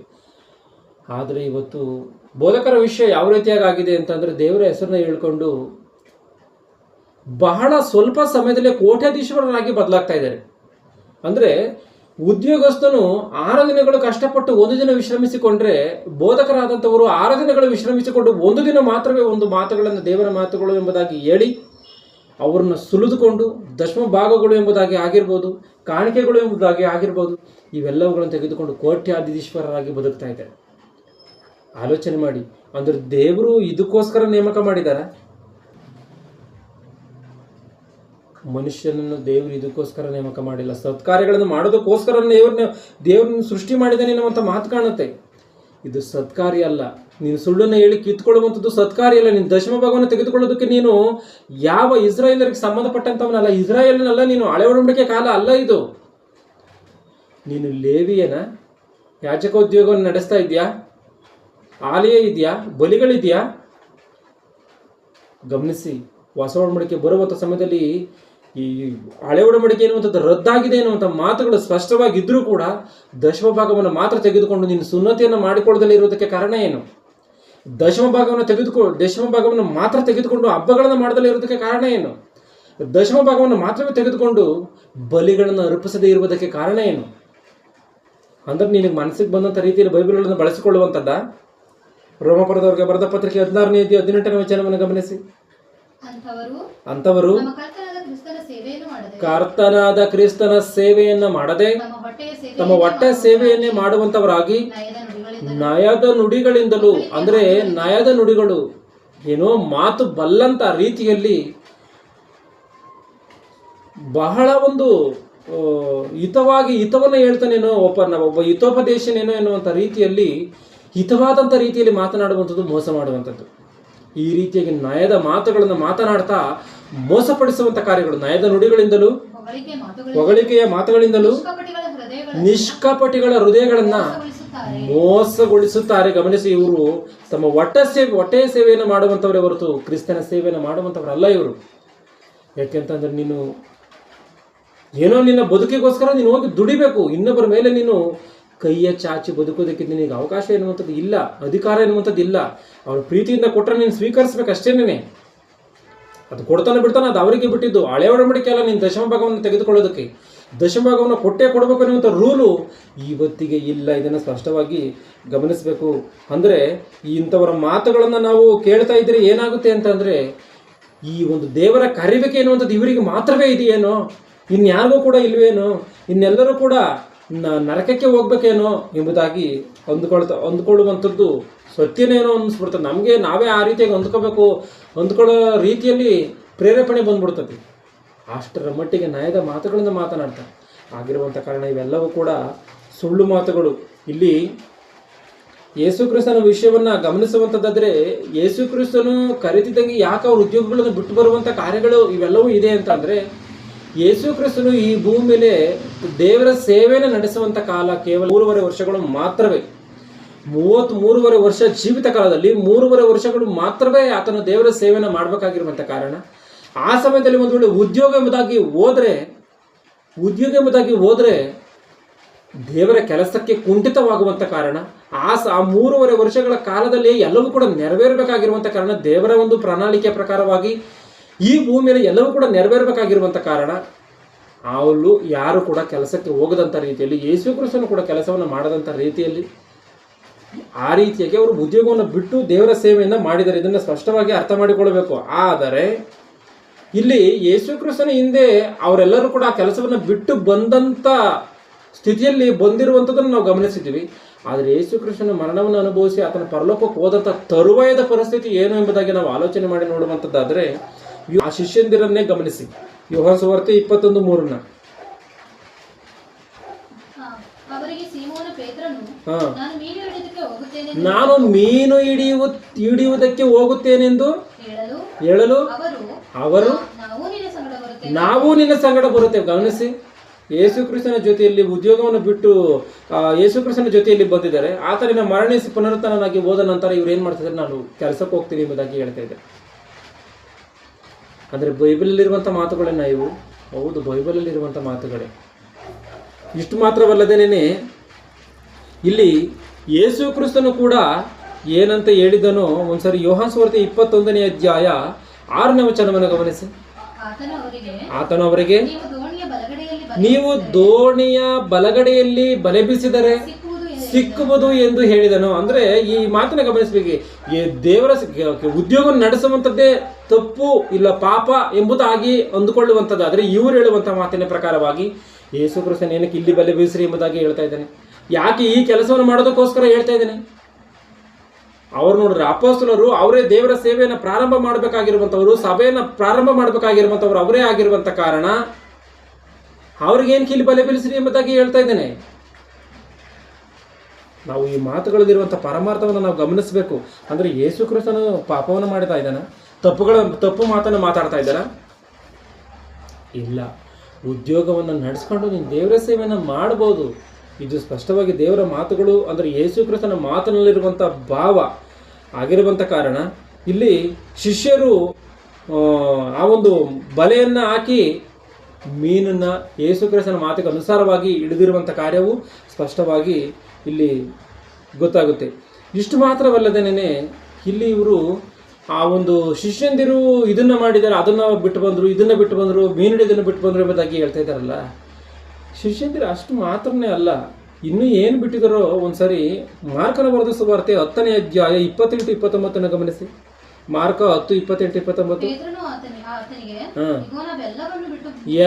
ಆದರೆ ಇವತ್ತು ಬೋಧಕರ ವಿಷಯ ಯಾವ ರೀತಿಯಾಗಿ ಆಗಿದೆ ಅಂತಂದರೆ, ದೇವರ ಹೆಸರನ್ನ ಹೇಳ್ಕೊಂಡು ಬಹಳ ಸ್ವಲ್ಪ ಸಮಯದಲ್ಲೇ ಕೋಟ್ಯಾಧೀಶ್ವರರಾಗಿ ಬದಲಾಗ್ತಾ ಇದ್ದಾರೆ. ಅಂದರೆ ಉದ್ಯೋಗಸ್ಥನು 6 ದಿನಗಳು ಕಷ್ಟಪಟ್ಟು 1 ದಿನ ವಿಶ್ರಮಿಸಿಕೊಂಡ್ರೆ, ಬೋಧಕರಾದಂಥವರು 6 ದಿನಗಳು ವಿಶ್ರಮಿಸಿಕೊಂಡು 1 ದಿನ ಮಾತ್ರವೇ ಒಂದು ಮಾತುಗಳನ್ನು, ದೇವರ ಮಾತುಗಳು ಎಂಬುದಾಗಿ ಹೇಳಿ ಅವರನ್ನು ಸುಲಿದುಕೊಂಡು ದಶಮ ಭಾಗಗಳು ಎಂಬುದಾಗಿ ಆಗಿರ್ಬೋದು, ಕಾಣಿಕೆಗಳು ಎಂಬುದಾಗಿ ಆಗಿರ್ಬೋದು, ಇವೆಲ್ಲವುಗಳನ್ನು ತೆಗೆದುಕೊಂಡು ಕೋಟ್ಯಾಧೀಶ್ವರರಾಗಿ ಬದುಕ್ತಾ ಇದ್ದಾರೆ. ಆಲೋಚನೆ ಮಾಡಿ. ಅಂದ್ರೆ ದೇವರು ಇದಕ್ಕೋಸ್ಕರ ನೇಮಕ ಮಾಡಿದ್ದಾರೆ? ಮನುಷ್ಯನನ್ನು ದೇವರು ಇದಕ್ಕೋಸ್ಕರ ನೇಮಕ ಮಾಡಿಲ್ಲ. ಸತ್ಕಾರ್ಯಗಳನ್ನು ಮಾಡೋದಕ್ಕೋಸ್ಕರ ದೇವ್ರನ್ನ ಸೃಷ್ಟಿ ಮಾಡಿದ್ದಾನೆ ಅನ್ನುವಂಥ ಮಾತು ಕಾಣುತ್ತೆ. ಇದು ಸತ್ಕಾರ್ಯ ಅಲ್ಲ. ನೀನು ಸುಳ್ಳನ್ನು ಹೇಳಿ ಕಿತ್ಕೊಳ್ಳುವಂಥದ್ದು ಸತ್ಕಾರ್ಯ ಅಲ್ಲ. ನೀನು ದಶಮ ಭಾಗವನ್ನು ತೆಗೆದುಕೊಳ್ಳೋದಕ್ಕೆ ನೀನು ಯಾವ ಇಸ್ರಾಯೇಲರಿಗೆ ಸಂಬಂಧಪಟ್ಟಂಥವನಲ್ಲ, ಇಸ್ರಾಯೇಲನಲ್ಲ, ನೀನು ಹಳೆ ಒಡಂಬಡಿಕೆ ಕಾಲ ಅಲ್ಲ ಇದು. ನೀನು ಲೇವಿಯನ ಯಾಜಕೋದ್ಯೋಗವನ್ನು ನಡೆಸ್ತಾ ಇದೆಯಾ? ಆಲಯ ಇದೆಯಾ, ಬಲಿಗಳಿದೆಯಾ? ಗಮನಿಸಿ, ಹೊಸ ಒಡಂಬಡಿಕೆ ಬರುವಂಥ ಸಮಯದಲ್ಲಿ ಈ ಹಳೆ ಒಡಂಬಡಿಕೆ ಎನ್ನುವಂಥದ್ದು ರದ್ದಾಗಿದೆ ಎನ್ನುವಂಥ ಮಾತುಗಳು ಸ್ಪಷ್ಟವಾಗಿದ್ದರೂ ಕೂಡ ದಶಮ ಭಾಗವನ್ನು ಮಾತ್ರ ತೆಗೆದುಕೊಂಡು ನೀನು ಸುನ್ನತಿಯನ್ನು ಮಾಡಿಕೊಳ್ಳದಲ್ಲೇ ಇರುವುದಕ್ಕೆ ಕಾರಣ ಏನು? ದಶಮ ಭಾಗವನ್ನು ಮಾತ್ರ ತೆಗೆದುಕೊಂಡು ಹಬ್ಬಗಳನ್ನು ಮಾಡದಲ್ಲೇ ಇರುವುದಕ್ಕೆ ಕಾರಣ ಏನು? ದಶಮ ಭಾಗವನ್ನು ಮಾತ್ರವೇ ತೆಗೆದುಕೊಂಡು ಬಲಿಗಳನ್ನು ಅರ್ಪಿಸದೇ ಇರುವುದಕ್ಕೆ ಕಾರಣ ಏನು? ಅಂದ್ರೆ ನಿನಗೆ ಮನಸ್ಸಿಗೆ ಬಂದಂಥ ರೀತಿಯಲ್ಲಿ ಬೈಬಲ್ಗಳನ್ನು ಬಳಸಿಕೊಳ್ಳುವಂಥದ್ದ? ರೋಮಪುರದವರಿಗೆ ಬರೆದ ಪತ್ರಿಕೆ 16ನೇ ಅಧ್ಯಾಯ 18ನೇ ವಚನವನ್ನು ಗಮನಿಸಿ. ಅಂಥವರು ಕರ್ತನಾದ ಕ್ರಿಸ್ತನ ಸೇವೆಯನ್ನು ಮಾಡದೆ ತಮ್ಮ ಹೊಟ್ಟೆ ಸೇವೆಯನ್ನೇ ಮಾಡುವಂತವರಾಗಿ ನಯದ ನುಡಿಗಳಿಂದಲೂ, ಅಂದ್ರೆ ನಯದ ನುಡಿಗಳು ಏನೋ ಮಾತು ಬಲ್ಲಂತ ರೀತಿಯಲ್ಲಿ ಬಹಳ ಒಂದು ಹಿತವನ್ನು ಹೇಳ್ತಾನೇನೋ, ಒಬ್ಬ ಹಿತೋಪದೇಶನೇನೋ ಎನ್ನುವಂಥ ರೀತಿಯಲ್ಲಿ ಹಿತವಾದಂಥ ರೀತಿಯಲ್ಲಿ ಮಾತನಾಡುವಂಥದ್ದು ಮೋಸ ಮಾಡುವಂಥದ್ದು. ಈ ರೀತಿಯಾಗಿ ನಯದ ಮಾತುಗಳನ್ನು ಮಾತನಾಡ್ತಾ ಮೋಸಪಡಿಸುವಂಥ ಕಾರ್ಯಗಳು, ನಯದ ನುಡಿಗಳಿಂದಲೂ ಹೊಗಳಿಕೆಯ ಮಾತುಗಳಿಂದಲೂ ನಿಷ್ಕಪಟಿಗಳ ಹೃದಯಗಳನ್ನ ಮೋಸಗೊಳಿಸುತ್ತಾರೆ. ಗಮನಿಸಿ, ಇವರು ತಮ್ಮ ಹೊಟ್ಟೆಯ ಸೇವೆಯನ್ನು ಮಾಡುವಂಥವರೇ ಹೊರತು ಕ್ರಿಸ್ತನ ಸೇವೆಯನ್ನು ಮಾಡುವಂಥವರಲ್ಲ ಇವರು. ಯಾಕೆಂತಂದ್ರೆ ನೀನು ಏನೋ ನಿನ್ನ ಬದುಕಿಗೋಸ್ಕರ ನೀನು ಹೋಗಿ ದುಡಿಬೇಕು, ಇನ್ನೊಬ್ಬರ ಮೇಲೆ ನೀನು ಕೈಯ ಚಾಚಿ ಬದುಕೋದಕ್ಕೆ ನಿನಗೆ ಅವಕಾಶ ಎನ್ನುವಂಥದ್ದು ಇಲ್ಲ, ಅಧಿಕಾರ ಎನ್ನುವಂಥದ್ದು ಇಲ್ಲ. ಅವ್ರ ಪ್ರೀತಿಯಿಂದ ಕೊಟ್ಟರೆ ನೀನು ಸ್ವೀಕರಿಸ್ಬೇಕು ಅಷ್ಟೇನೇ. ಅದು ಕೊಡ್ತಾನೆ ಬಿಡ್ತಾನೆ, ಅದು ಅವರಿಗೆ ಬಿಟ್ಟಿದ್ದು. ಹಳೆ ಒಡಂಬಡಿಕೆ ಅಲ್ಲ ನೀನು ದಶಮ ಭಾಗವನ್ನು ತೆಗೆದುಕೊಳ್ಳೋದಕ್ಕೆ. ದಶಮ ಭಾಗವನ್ನು ಕೊಟ್ಟೇ ಕೊಡಬೇಕು ಅನ್ನುವಂಥ ರೂಲು ಇವತ್ತಿಗೆ ಇಲ್ಲ. ಇದನ್ನು ಸ್ಪಷ್ಟವಾಗಿ ಗಮನಿಸಬೇಕು. ಅಂದರೆ ಇಂಥವರ ಮಾತುಗಳನ್ನು ನಾವು ಕೇಳ್ತಾ ಇದ್ರೆ ಏನಾಗುತ್ತೆ ಅಂತಂದರೆ, ಈ ಒಂದು ದೇವರ ಕರಿಬೇಕೆ ಎನ್ನುವಂಥದ್ದು ಇವರಿಗೆ ಮಾತ್ರವೇ ಇದೆಯೇನೋ, ಇನ್ಯಾರಿಗೂ ಕೂಡ ಇಲ್ವೇನೋ, ಇನ್ನೆಲ್ಲರೂ ಕೂಡ ನರಕಕ್ಕೆ ಹೋಗ್ಬೇಕೇನೋ ಎಂಬುದಾಗಿ ಅಂದ್ಕೊಳ್ಳುವಂಥದ್ದು ಸತ್ಯನೇನೋ ಅನ್ನಿಸ್ಬಿಡ್ತದೆ. ನಮಗೆ ನಾವೇ ಆ ರೀತಿಯಾಗಿ ಅಂದ್ಕೊಳ್ಳೋ ರೀತಿಯಲ್ಲಿ ಪ್ರೇರೇಪಣೆ ಬಂದ್ಬಿಡ್ತದೆ. ಅಷ್ಟರ ಮಟ್ಟಿಗೆ ನಯದ ಮಾತುಗಳನ್ನು ಮಾತನಾಡ್ತಾರೆ. ಆಗಿರುವಂಥ ಕಾರಣ ಇವೆಲ್ಲವೂ ಕೂಡ ಸುಳ್ಳು ಮಾತುಗಳು. ಇಲ್ಲಿ ಯೇಸು ಕ್ರಿಸ್ತನ ವಿಷಯವನ್ನು ಗಮನಿಸುವಂಥದ್ದಾದರೆ, ಯೇಸು ಕ್ರಿಸ್ತನು ಕರೆದಿದ್ದಂಗೆ ಯಾಕೆ ಅವ್ರ ಉದ್ಯೋಗಗಳನ್ನು ಬಿಟ್ಟು ಬರುವಂಥ ಕಾರ್ಯಗಳು ಇವೆಲ್ಲವೂ ಇದೆ ಅಂತ ಅಂದರೆ, ಯೇಸು ಕ್ರಿಸ್ತನು ಈ ಭೂಮಿ ಮೇಲೆ ದೇವರ ಸೇವೆಯನ್ನು ನಡೆಸುವಂಥ ಕಾಲ ಕೇವಲ 3.5 ವರ್ಷಗಳು ಮಾತ್ರವೇ. 33.5 ವರ್ಷ ಜೀವಿತ ಕಾಲದಲ್ಲಿ 3.5 ವರ್ಷಗಳು ಮಾತ್ರವೇ ಆತನು ದೇವರ ಸೇವೆಯನ್ನು ಮಾಡಬೇಕಾಗಿರುವಂಥ ಕಾರಣ, ಆ ಸಮಯದಲ್ಲಿ ಒಂದು ವೇಳೆ ಉದ್ಯೋಗ ಎಂಬುದಾಗಿ ಹೋದರೆ ದೇವರ ಕೆಲಸಕ್ಕೆ ಕುಂಠಿತವಾಗುವಂಥ ಕಾರಣ, ಆ 3.5 ವರ್ಷಗಳ ಕಾಲದಲ್ಲಿ ಎಲ್ಲವೂ ಕೂಡ ನೆರವೇರಬೇಕಾಗಿರುವಂಥ ಕಾರಣ, ದೇವರ ಒಂದು ಪ್ರಣಾಳಿಕೆ ಪ್ರಕಾರವಾಗಿ ಈ ಭೂಮಿಯಲ್ಲಿ ಎಲ್ಲವೂ ಕೂಡ ನೆರವೇರಬೇಕಾಗಿರುವಂಥ ಕಾರಣ, ಅವಳು ಯಾರು ಕೂಡ ಕೆಲಸಕ್ಕೆ ಹೋಗದಂಥ ರೀತಿಯಲ್ಲಿ, ಯೇಸು ಕ್ರಿಸ್ತನು ಕೂಡ ಕೆಲಸವನ್ನು ಮಾಡದಂಥ ರೀತಿಯಲ್ಲಿ, ಆ ರೀತಿಯಾಗಿ ಅವರು ಉದ್ಯೋಗವನ್ನು ಬಿಟ್ಟು ದೇವರ ಸೇವೆಯನ್ನು ಮಾಡಿದ್ದಾರೆ. ಇದನ್ನು ಸ್ಪಷ್ಟವಾಗಿ ಅರ್ಥ ಮಾಡಿಕೊಳ್ಳಬೇಕು. ಆದರೆ ಇಲ್ಲಿ ಯೇಸು ಕ್ರಿಸ್ತನ ಹಿಂದೆ ಅವರೆಲ್ಲರೂ ಕೂಡ ಆ ಕೆಲಸವನ್ನು ಬಿಟ್ಟು ಬಂದಂಥ ಸ್ಥಿತಿಯಲ್ಲಿ ಬಂದಿರುವಂಥದ್ದನ್ನು ನಾವು ಗಮನಿಸಿದ್ದೀವಿ. ಆದರೆ ಯೇಸು ಕ್ರಿಸ್ತನ ಮರಣವನ್ನು ಅನುಭವಿಸಿ ಆತನ ಪರಲೋಕಕ್ಕೆ ಹೋದಂಥ ತರುವಾಯದ ಪರಿಸ್ಥಿತಿ ಏನು ಎಂಬುದಾಗಿ ನಾವು ಆಲೋಚನೆ ಮಾಡಿ ನೋಡುವಂಥದ್ದಾದರೆ, ಆ ಶಿಷ್ಯಂದಿರನ್ನೇ ಗಮನಿಸಿ. ಯೋಹಾನ ಸುವಾರ್ತೆ 21:3. ನಾನು ಮೀನು ಹಿಡಿಯುವುದಕ್ಕೆ ಹೋಗುತ್ತೇನೆಂದು ಹೇಳಲು ಅವರು ನಾವು ನಿನ್ನ ಸಂಗಡ ಬರುತ್ತೇವೆ. ಗಮನಿಸಿ, ಯೇಸು ಕ್ರಿಸ್ತನ ಜೊತೆಯಲ್ಲಿ ಉದ್ಯೋಗವನ್ನು ಬಿಟ್ಟು ಯೇಸು ಕ್ರಿಸ್ತನ ಜೊತೆಯಲ್ಲಿ ಬಂದಿದ್ದಾರೆ. ಆತನಿನ ಮರಣಿಸಿ ಪುನರುತ್ಥಾನನಾಗಿ ಹೋದ ನಂತರ ಇವ್ರು ಏನು ಮಾಡ್ತಿದ್ದಾರೆ, ನಾನು ಕೆಲಸಕ್ಕೆ ಹೋಗ್ತೀನಿ ಎಂಬುದಾಗಿ ಹೇಳ್ತಾ ಇದ್ದಾರೆ. ಅಂದರೆ ಬೈಬಲಲ್ಲಿರುವಂಥ ಮಾತುಗಳನ್ನ ಇವು. ಹೌದು, ಬೈಬಲಲ್ಲಿರುವಂಥ ಮಾತುಗಳೇ. ಇಷ್ಟು ಮಾತ್ರವಲ್ಲದೇನೆ ಇಲ್ಲಿ ಯೇಸು ಕ್ರಿಸ್ತನು ಕೂಡ ಏನಂತ ಹೇಳಿದನೋ ಒಂದ್ಸರಿ ಯೋಹಾನ ಸುವಾರ್ತೆ 21ನೇ ಅಧ್ಯಾಯ 6ನೇ ವಚನವನ್ನು ಗಮನಿಸಿ. ಆತನು ಅವರಿಗೆ, ನೀವು ದೋಣಿಯ ಬಲಗಡೆಯಲ್ಲಿ ಬಲೆ ಬೀಸಿದರೆ ಸಿಕ್ಕುವುದು ಎಂದು ಹೇಳಿದನು. ಅಂದ್ರೆ ಈ ಮಾತನ್ನ ಗಮನಿಸಬೇಕು. ದೇವರ ಉದ್ಯೋಗ ನಡೆಸುವಂಥದ್ದೇ ತಪ್ಪು ಇಲ್ಲ ಪಾಪ ಎಂಬುದಾಗಿ ಅಂದುಕೊಳ್ಳುವಂಥದ್ದಾದರೆ, ಇವರು ಹೇಳುವಂಥ ಮಾತಿನ ಪ್ರಕಾರವಾಗಿ ಯೇಸು ಕ್ರಿಸ್ತನ ಏನಕ್ಕೆ ಇಲ್ಲಿ ಬಲೆ ಬೀಸ್ರಿ ಎಂಬುದಾಗಿ ಹೇಳ್ತಾ ಇದ್ದಾನೆ. ಯಾಕೆ ಈ ಕೆಲಸವನ್ನು ಮಾಡೋದಕ್ಕೋಸ್ಕರ ಹೇಳ್ತಾ ಇದ್ದಾನೆ. ಅವ್ರು ನೋಡ್ರಿ, ಅಪೊಸ್ತಲರು ಅವರೇ ದೇವರ ಸೇವೆಯನ್ನು ಪ್ರಾರಂಭ ಮಾಡಬೇಕಾಗಿರುವಂಥವ್ರು, ಸಭೆಯನ್ನು ಪ್ರಾರಂಭ ಮಾಡಬೇಕಾಗಿರುವಂಥವ್ರು ಅವರೇ ಆಗಿರುವಂಥ ಕಾರಣ ಅವ್ರಿಗೇನು ಕಿಲ್ಲಿ ಬಲೆ ಬೀಳಿಸ್ರಿ ಎಂಬುದಾಗಿ ಹೇಳ್ತಾ ಇದ್ದೇನೆ. ನಾವು ಈ ಮಾತುಗಳಲ್ಲಿರುವಂಥ ಪರಮಾರ್ಥವನ್ನು ನಾವು ಗಮನಿಸಬೇಕು. ಅಂದರೆ ಯೇಸು ಕ್ರಿಸ್ತನು ಪಾಪವನ್ನು ಮಾಡ್ತಾ ಇದ್ದಾನ, ತಪ್ಪು ಮಾತನ್ನು ಮಾತಾಡ್ತಾ ಇದ್ದಾನ? ಇಲ್ಲ. ಉದ್ಯೋಗವನ್ನು ನಡೆಸ್ಕೊಂಡು ನೀನು ದೇವರ ಸೇವೆಯನ್ನು ಮಾಡ್ಬೋದು. ಇದು ಸ್ಪಷ್ಟವಾಗಿ ದೇವರ ಮಾತುಗಳು ಅಂದರೆ ಯೇಸು ಕ್ರಿಸ್ತನ ಮಾತಿನಲ್ಲಿರುವಂಥ ಭಾವ ಆಗಿರುವಂಥ ಕಾರಣ ಇಲ್ಲಿ ಶಿಷ್ಯರು ಆ ಒಂದು ಬಲೆಯನ್ನು ಹಾಕಿ ಮೀನನ್ನು ಯೇಸು ಕ್ರಿಸ್ತನ ಮಾತಿಗೆ ಅನುಸಾರವಾಗಿ ಹಿಡಿದಿರುವಂಥ ಕಾರ್ಯವು ಸ್ಪಷ್ಟವಾಗಿ ಇಲ್ಲಿ ಗೊತ್ತಾಗುತ್ತೆ. ಇಷ್ಟು ಮಾತ್ರವಲ್ಲದೇನೆ ಇಲ್ಲಿ ಇವರು ಆ ಒಂದು ಶಿಷ್ಯಂದಿರು ಇದನ್ನು ಮಾಡಿದ್ದಾರೆ, ಅದನ್ನು ಬಿಟ್ಟು ಬಂದರು, ಇದನ್ನು ಬಿಟ್ಟು ಬಂದರು, ಮೀನು ಹಿಡಿದನ್ನು ಬಿಟ್ಟು ಬಂದರು ಎಂಬುದಾಗಿ ಹೇಳ್ತಾ ಇದ್ದಾರಲ್ಲ. ಶಿಷ್ಯಂದಿರು ಅಷ್ಟು ಮಾತ್ರನೇ ಅಲ್ಲ, ಇನ್ನೂ ಏನು ಬಿಟ್ಟಿದ್ದಾರೋ ಒಂದ್ಸರಿ ಮಾರ್ಕನ ಬರೆದ ಸುವಾರ್ತೆ 10ನೇ ಅಧ್ಯಾಯ 28-29 ಗಮನಿಸಿ. ಮಾರ್ಕ 10:28-29.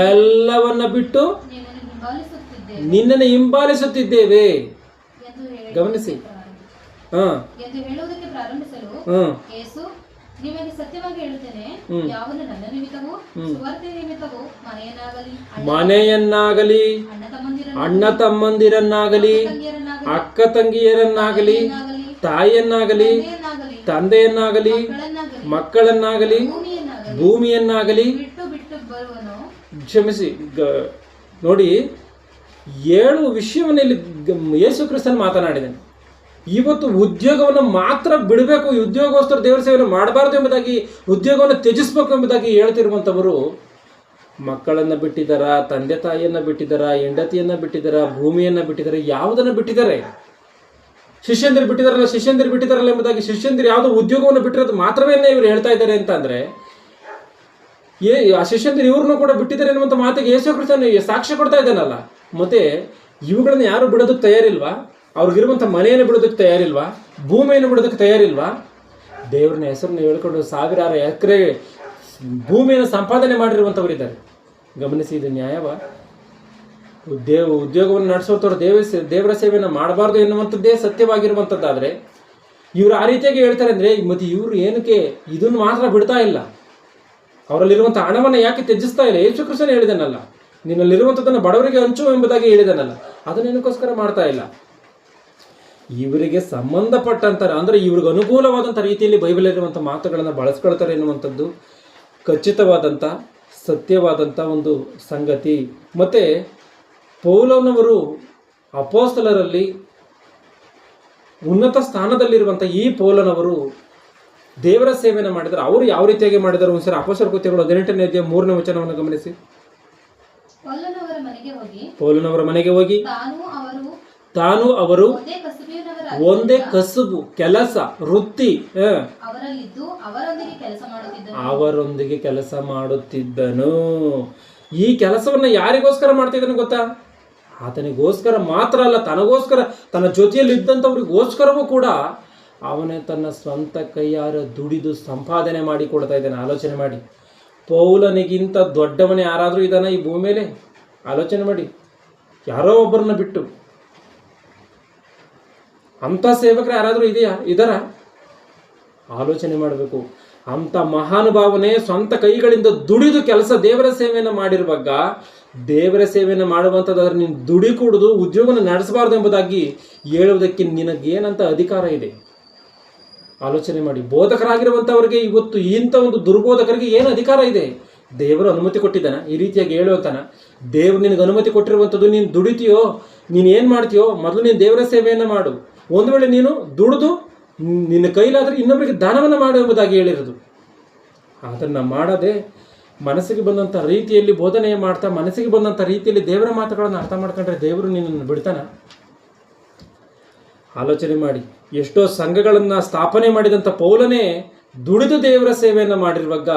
ಎಲ್ಲವನ್ನ ಬಿಟ್ಟು ನಿನ್ನನ್ನು ಹಿಂಬಾಲಿಸುತ್ತಿದ್ದೇವೆ. ಗಮನಿಸಿ. ನಿಮಗೆ ಸತ್ಯವಾಗಿ ಹೇಳುತ್ತೇನೆ, ಯಾವನು ನನ್ನ ನಿಮಿತ್ತವೂ ಸುವಾರ್ತೆಯ ನಿಮಿತ್ತವೂ ಮನೆಯನ್ನಾಗಲಿ ಅಣ್ಣ ತಮ್ಮಂದಿರನ್ನಾಗಲಿ ಅಕ್ಕ ತಂಗಿಯರನ್ನಾಗಲಿ ತಾಯಿಯನ್ನಾಗಲಿ ತಂದೆಯನ್ನಾಗಲಿ ಮಕ್ಕಳನ್ನಾಗಲಿ ಭೂಮಿಯನ್ನಾಗಲಿ ಕ್ಷಮಿಸಿ. ನೋಡಿ, 7 ವಿಷಯವನ್ನು ಇಲ್ಲಿ ಯೇಸು ಕ್ರಿಸ್ತನ್ ಮಾತನಾಡಿದ್ದಾನೆ. ಇವತ್ತು ಉದ್ಯೋಗವನ್ನು ಮಾತ್ರ ಬಿಡಬೇಕು, ಉದ್ಯೋಗಗೋಸ್ಕರ ದೇವರ ಸೇವೆಯನ್ನು ಮಾಡಬಾರ್ದು ಎಂಬುದಾಗಿ, ಉದ್ಯೋಗವನ್ನು ತ್ಯಜಿಸಬೇಕು ಎಂಬುದಾಗಿ ಹೇಳ್ತಿರುವಂಥವರು ಮಕ್ಕಳನ್ನು ಬಿಟ್ಟಿದ್ದಾರ, ತಂದೆ ತಾಯಿಯನ್ನು ಬಿಟ್ಟಿದ್ದಾರ, ಹೆಂಡತಿಯನ್ನು ಬಿಟ್ಟಿದ್ದಾರ, ಭೂಮಿಯನ್ನು ಬಿಟ್ಟಿದ್ದಾರೆ, ಯಾವುದನ್ನು ಬಿಟ್ಟಿದ್ದಾರೆ? ಶಿಷ್ಯಂದಿರು ಬಿಟ್ಟಿದ್ದಾರಲ್ಲ, ಶಿಷ್ಯಂದಿರು ಬಿಟ್ಟಿದ್ದಾರಲ್ಲ ಎಂಬುದಾಗಿ ಶಿಷ್ಯಂದಿರು ಯಾವುದೋ ಉದ್ಯೋಗವನ್ನು ಬಿಟ್ಟಿರೋದು ಮಾತ್ರವೇ ಇವರು ಹೇಳ್ತಾ ಇದ್ದಾರೆ ಅಂತ ಅಂದರೆ, ಆ ಶಿಷ್ಯಂದಿರು ಇವ್ರನ್ನೂ ಕೂಡ ಬಿಟ್ಟಿದ್ದಾರೆ ಎನ್ನುವಂಥ ಮಾತಿಗೆ ಯೇಸು ಕ್ರಿಸ್ತನು ಸಾಕ್ಷ್ಯ ಕೊಡ್ತಾ ಇದ್ದಾನಲ್ಲ. ಮತ್ತೆ ಇವುಗಳನ್ನ ಯಾರು ಬಿಡೋದಕ್ಕೆ ತಯಾರಿಲ್ವಾ? ಅವ್ರಿಗಿರುವಂಥ ಮನೆಯನ್ನು ಬಿಡೋದಕ್ಕೆ ತಯಾರಿಲ್ವಾ? ಭೂಮಿಯನ್ನು ಬಿಡೋದಕ್ಕೆ ತಯಾರಿಲ್ವಾ? ದೇವ್ರನ್ನ ಹೆಸರನ್ನು ಹೇಳ್ಕೊಂಡು ಸಾವಿರಾರು ಎಕರೆ ಭೂಮಿಯನ್ನು ಸಂಪಾದನೆ ಮಾಡಿರುವಂಥವರಿದ್ದಾರೆ. ಗಮನಿಸಿ, ಇದು ನ್ಯಾಯವ? ಉದ್ಯೋಗವನ್ನು ನಡೆಸೋತವ್ರು ದೇವರ ಸೇವೆಯನ್ನು ಮಾಡಬಾರ್ದು ಎನ್ನುವಂಥದ್ದೇ ಸತ್ಯವಾಗಿರುವಂಥದ್ದಾದರೆ ಇವರು ಆ ರೀತಿಯಾಗಿ ಹೇಳ್ತಾರೆ ಅಂದರೆ, ಮತ್ತು ಇವರು ಏನಕ್ಕೆ ಇದನ್ನು ಮಾತ್ರ ಬಿಡ್ತಾ ಇಲ್ಲ? ಅವರಲ್ಲಿರುವಂಥ ಹಣವನ್ನು ಯಾಕೆ ತ್ಯಜಿಸ್ತಾ ಇಲ್ಲ? ಯೇಸು ಕ್ರಿಸ್ತನು ಹೇಳಿದನಲ್ಲ, ನಿನ್ನಲ್ಲಿರುವಂಥದ್ದನ್ನು ಬಡವರಿಗೆ ಹಂಚು ಎಂಬುದಾಗಿ ಹೇಳಿದನಲ್ಲ, ಅದನ್ನು ಏನಕ್ಕೋಸ್ಕರ ಮಾಡ್ತಾ ಇಲ್ಲ? ಇವರಿಗೆ ಸಂಬಂಧಪಟ್ಟಂಥ ಅಂದರೆ ಇವ್ರಿಗೆ ಅನುಕೂಲವಾದಂಥ ರೀತಿಯಲ್ಲಿ ಬೈಬಲಲ್ಲಿರುವಂಥ ಮಾತುಗಳನ್ನು ಬಳಸ್ಕೊಳ್ತಾರೆ ಎನ್ನುವಂಥದ್ದು ಖಚಿತವಾದಂಥ ಸತ್ಯವಾದಂಥ ಒಂದು ಸಂಗತಿ. ಮತ್ತು ಪೌಲನವರು ಅಪೊಸ್ತಲರಲ್ಲಿ ಉನ್ನತ ಸ್ಥಾನದಲ್ಲಿರುವಂಥ ಈ ಪೌಲನವರು ದೇವರ ಸೇವೆಯನ್ನು ಮಾಡಿದರೆ ಅವರು ಯಾವ ರೀತಿಯಾಗಿ ಮಾಡಿದ್ದಾರೆ? ಒಂದ್ಸರಿ ಅಪೊಸ್ತಲರ ಕೃತ್ಯಗಳು 18ನೇ ಅಧ್ಯಾಯ 3ನೇ ವಚನವನ್ನು ಗಮನಿಸಿ. ಪೌಲನವರ ಮನೆಗೆ ಹೋಗಿ ತಾನು ಅವರು ಒಂದೇ ಕಸುಬು, ಕೆಲಸ, ವೃತ್ತಿ ಅವರೊಂದಿಗೆ ಕೆಲಸ ಮಾಡುತ್ತಿದ್ದನು. ಈ ಕೆಲಸವನ್ನು ಯಾರಿಗೋಸ್ಕರ ಮಾಡ್ತಿದ್ದನು ಗೊತ್ತಾ? ಆತನಿಗೋಸ್ಕರ ಮಾತ್ರ ಅಲ್ಲ, ತನಗೋಸ್ಕರ, ತನ್ನ ಜೊತೆಯಲ್ಲಿ ಇದ್ದಂಥವ್ರಿಗೋಸ್ಕರವೂ ಕೂಡ ಅವನೇ ತನ್ನ ಸ್ವಂತ ಕೈಯಾರ ದುಡಿದು ಸಂಪಾದನೆ ಮಾಡಿ ಕೊಡ್ತಾ ಇದ್ದಾನೆ. ಆಲೋಚನೆ ಮಾಡಿ. ಪೌಲನಿಗಿಂತ ದೊಡ್ಡವನೇ ಯಾರಾದರೂ ಇದ್ದಾನ ಈ ಭೂಮಿ ಮೇಲೆ? ಆಲೋಚನೆ ಮಾಡಿ. ಯಾರೋ ಒಬ್ಬರನ್ನ ಬಿಟ್ಟು ಅಂಥ ಸೇವಕರು ಯಾರಾದರೂ ಇದರ ಆಲೋಚನೆ ಮಾಡಬೇಕು. ಅಂಥ ಮಹಾನುಭಾವನೆ ಸ್ವಂತ ಕೈಗಳಿಂದ ದುಡಿದು ಕೆಲಸ ದೇವರ ಸೇವೆಯನ್ನು ಮಾಡಿರುವಾಗ, ದೇವರ ಸೇವೆಯನ್ನು ಮಾಡುವಂಥದ್ದಾದ್ರೆ ನೀನು ದುಡಿ ಕೂಡುದು ಉದ್ಯೋಗವನ್ನು ನಡೆಸಬಾರ್ದು ಎಂಬುದಾಗಿ ಹೇಳುವುದಕ್ಕೆ ನಿನಗೇನಂತ ಅಧಿಕಾರ ಇದೆ? ಆಲೋಚನೆ ಮಾಡಿ. ಬೋಧಕರಾಗಿರುವಂಥವ್ರಿಗೆ ಇವತ್ತು ಇಂಥ ಒಂದು ದುರ್ಬೋಧಕರಿಗೆ ಏನು ಅಧಿಕಾರ ಇದೆ? ದೇವರು ಅನುಮತಿ ಕೊಟ್ಟಿದ್ದಾನ ಈ ರೀತಿಯಾಗಿ ಹೇಳುವಂತಾನ? ದೇವರು ನಿನಗೆ ಅನುಮತಿ ಕೊಟ್ಟಿರುವಂಥದ್ದು, ನೀನು ದುಡಿತೀಯೋ, ನೀನು ಏನು ಮಾಡ್ತೀಯೋ, ಮೊದಲು ನೀನು ದೇವರ ಸೇವೆಯನ್ನು ಮಾಡು. ಒಂದು ವೇಳೆ ನೀನು ದುಡಿದು ನಿನ್ನ ಕೈಲಾದರೆ ಇನ್ನೊಬ್ಬರಿಗೆ ದಾನವನ್ನು ಮಾಡು ಎಂಬುದಾಗಿ ಹೇಳಿರೋದು. ಅದನ್ನು ಮಾಡದೆ ಮನಸ್ಸಿಗೆ ಬಂದಂಥ ರೀತಿಯಲ್ಲಿ ಬೋಧನೆ ಮಾಡ್ತಾ, ಮನಸ್ಸಿಗೆ ಬಂದಂಥ ರೀತಿಯಲ್ಲಿ ದೇವರ ಮಾತುಗಳನ್ನು ಅರ್ಥ ಮಾಡ್ಕೊಂಡ್ರೆ ದೇವರು ನಿನ್ನನ್ನು ಬಿಡ್ತಾನ? ಆಲೋಚನೆ ಮಾಡಿ. ಎಷ್ಟೋ ಸಂಘಗಳನ್ನು ಸ್ಥಾಪನೆ ಮಾಡಿದಂಥ ಪೌಲನೇ ದುಡಿದು ದೇವರ ಸೇವೆಯನ್ನು ಮಾಡಿರುವಾಗ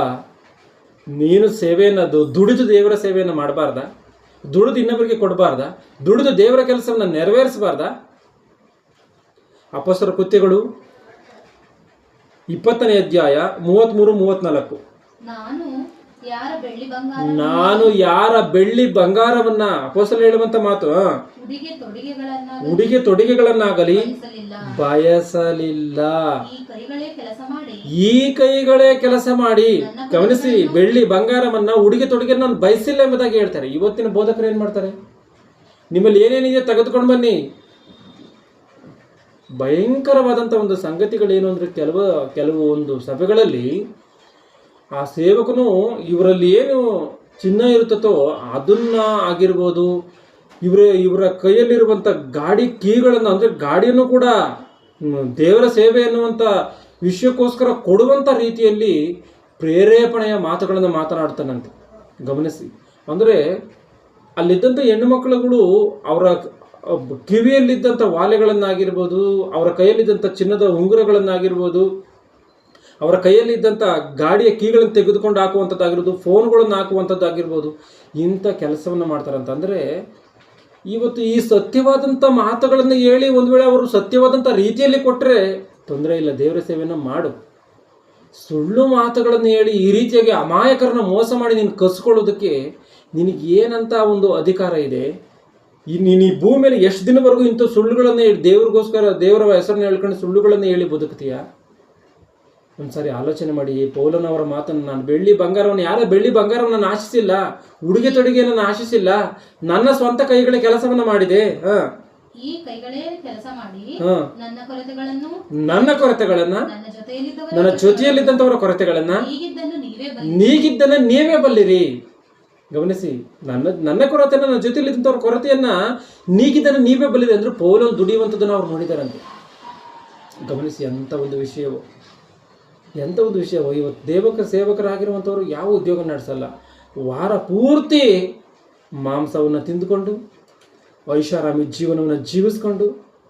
ನೀನು ಸೇವೆಯನ್ನು ದುಡಿದು ದೇವರ ಸೇವೆಯನ್ನು ಮಾಡಬಾರ್ದ? ದುಡಿದು ಇನ್ನೊಬ್ಬರಿಗೆ ಕೊಡಬಾರ್ದ? ದುಡಿದು ದೇವರ ಕೆಲಸವನ್ನು ನೆರವೇರಿಸಬಾರ್ದ? ಅಪೊಸ್ತಲರ ಕೃತ್ಯಗಳು 20ನೇ ಅಧ್ಯಾಯ 33-34. ನಾನು ಯಾರ ಬೆಳ್ಳಿ ಬಂಗಾರವನ್ನ, ಅಪೊಸ್ತಲರು ಹೇಳುವಂತ ಮಾತು, ಉಡುಗೆ ತೊಡುಗೆಗಳನ್ನಾಗಲಿ ಬಯಸಲಿಲ್ಲ. ಈ ಕೈಗಳೇ ಕೆಲಸ ಮಾಡಿ. ಗಮನಿಸಿ, ಬೆಳ್ಳಿ ಬಂಗಾರವನ್ನ, ಉಡುಗೆ ತೊಡುಗೆ ನಾನು ಬಯಸಿಲ್ಲ ಎಂಬುದಾಗಿ ಹೇಳ್ತಾರೆ. ಇವತ್ತಿನ ಬೋಧಕರು ಏನ್ ಮಾಡ್ತಾರೆ? ನಿಮ್ಮಲ್ಲಿ ಏನೇನಿದೆ ತೆಗೆದುಕೊಂಡು ಬನ್ನಿ. ಭಯಂಕರವಾದಂಥ ಒಂದು ಸಂಗತಿಗಳೇನು ಅಂದರೆ, ಕೆಲವು ಒಂದು ಸಭೆಗಳಲ್ಲಿ ಆ ಸೇವಕನು ಇವರಲ್ಲಿ ಏನು ಚಿನ್ನ ಇರುತ್ತೋ ಅದನ್ನ ಆಗಿರ್ಬೋದು, ಇವರ ಕೈಯಲ್ಲಿರುವಂಥ ಗಾಡಿ ಕೀಗಳನ್ನು, ಅಂದರೆ ಗಾಡಿಯನ್ನು ಕೂಡ ದೇವರ ಸೇವೆ ಎನ್ನುವಂಥ ವಿಷಯಕ್ಕೋಸ್ಕರ ಕೊಡುವಂಥ ರೀತಿಯಲ್ಲಿ ಪ್ರೇರೇಪಣೆಯ ಮಾತುಗಳನ್ನು ಮಾತನಾಡ್ತಾನಂತೆ. ಗಮನಿಸಿ, ಅಂದರೆ ಅಲ್ಲಿದ್ದಂಥ ಹೆಣ್ಣು ಮಕ್ಕಳುಗಳು ಅವರ ಕಿವಿಯಲ್ಲಿದ್ದಂಥ ವಾಲೆಗಳನ್ನಾಗಿರ್ಬೋದು, ಅವರ ಕೈಯಲ್ಲಿದ್ದಂಥ ಚಿನ್ನದ ಉಂಗುರಗಳನ್ನಾಗಿರ್ಬೋದು, ಅವರ ಕೈಯಲ್ಲಿದ್ದಂಥ ಗಾಡಿಯ ಕೀಗಳನ್ನು ತೆಗೆದುಕೊಂಡು ಹಾಕುವಂಥದ್ದಾಗಿರ್ಬೋದು, ಫೋನ್ಗಳನ್ನು ಹಾಕುವಂಥದ್ದಾಗಿರ್ಬೋದು, ಇಂಥ ಕೆಲಸವನ್ನು ಮಾಡ್ತಾರಂತ. ಅಂದರೆ ಇವತ್ತು ಈ ಸತ್ಯವಾದಂಥ ಮಾತುಗಳನ್ನು ಹೇಳಿ ಒಂದು ವೇಳೆ ಅವರು ಸತ್ಯವಾದಂಥ ರೀತಿಯಲ್ಲಿ ಕೊಟ್ಟರೆ ತೊಂದರೆ ಇಲ್ಲ, ದೇವರ ಸೇವೆಯನ್ನು ಮಾಡು. ಸುಳ್ಳು ಮಾತುಗಳನ್ನು ಹೇಳಿ ಈ ರೀತಿಯಾಗಿ ಅಮಾಯಕರನ್ನ ಮೋಸ ಮಾಡಿ ನೀನು ಕಸ್ಕೊಳ್ಳೋದಕ್ಕೆ ನಿನಗೆ ಏನಂತ ಒಂದು ಅಧಿಕಾರ ಇದೆ? ನೀನು ಈ ಭೂಮಿಯಲ್ಲಿ ಎಷ್ಟು ದಿನವರೆಗೂ ಇಂಥ ಸುಳ್ಳುಗಳನ್ನು ಹೇಳಿ ದೇವ್ರಿಗೋಸ್ಕರ ದೇವರ ಹೆಸರನ್ನು ಹೇಳ್ಕೊಂಡು ಸುಳ್ಳುಗಳನ್ನು ಹೇಳಿ ಬದುಕ್ತೀಯ? ಒಂದ್ಸಾರಿ ಆಲೋಚನೆ ಮಾಡಿ. ಪೌಲನವರ ಮಾತನ್ನು, ನಾನು ಬೆಳ್ಳಿ ಬಂಗಾರವನ್ನು ಆಶಿಸಿಲ್ಲ, ಉಡುಗೆ ತೊಡುಗೆಯನ್ನು ಆಶಿಸಿಲ್ಲ, ನನ್ನ ಸ್ವಂತ ಕೈಗಳ ಕೆಲಸವನ್ನ ಮಾಡಿದೆ. ಈ ಕೈಗಳೇ ಕೆಲಸ ಮಾಡಿ ನನ್ನ ಕೊರತೆಗಳನ್ನ ನನ್ನ ಜೊತೆಯಲ್ಲಿದ್ದಂಥವರ ಕೊರತೆಗಳನ್ನ ನೀಗಿದ್ದನ್ನ ನೀವೇ ಬಲ್ಲಿರಿ. ಗಮನಿಸಿ, ನನ್ನ ಕೊರತೆನ, ನನ್ನ ಜೊತೆಯಲ್ಲಿದ್ದಂಥವ್ರ ಕೊರತೆಯನ್ನ ನೀಗಿದ್ದನ್ನ ನೀವೇ ಬಲ್ಲಿರಿ ಅಂದ್ರೆ ಪೌಲನು ದುಡಿಯುವಂಥದ್ದನ್ನು ಅವ್ರು ನೋಡಿದಾರಂತೆ. ಗಮನಿಸಿ, ಎಂಥ ಒಂದು ವಿಷಯವು. ಇವತ್ತು ಸೇವಕರಾಗಿರುವಂಥವ್ರು ಯಾವ ಉದ್ಯೋಗ ನಡೆಸಲ್ಲ, ವಾರ ಪೂರ್ತಿ ಮಾಂಸವನ್ನು ತಿಂದುಕೊಂಡು ಐಷಾರಾಮಿ ಜೀವನವನ್ನು ಜೀವಿಸ್ಕೊಂಡು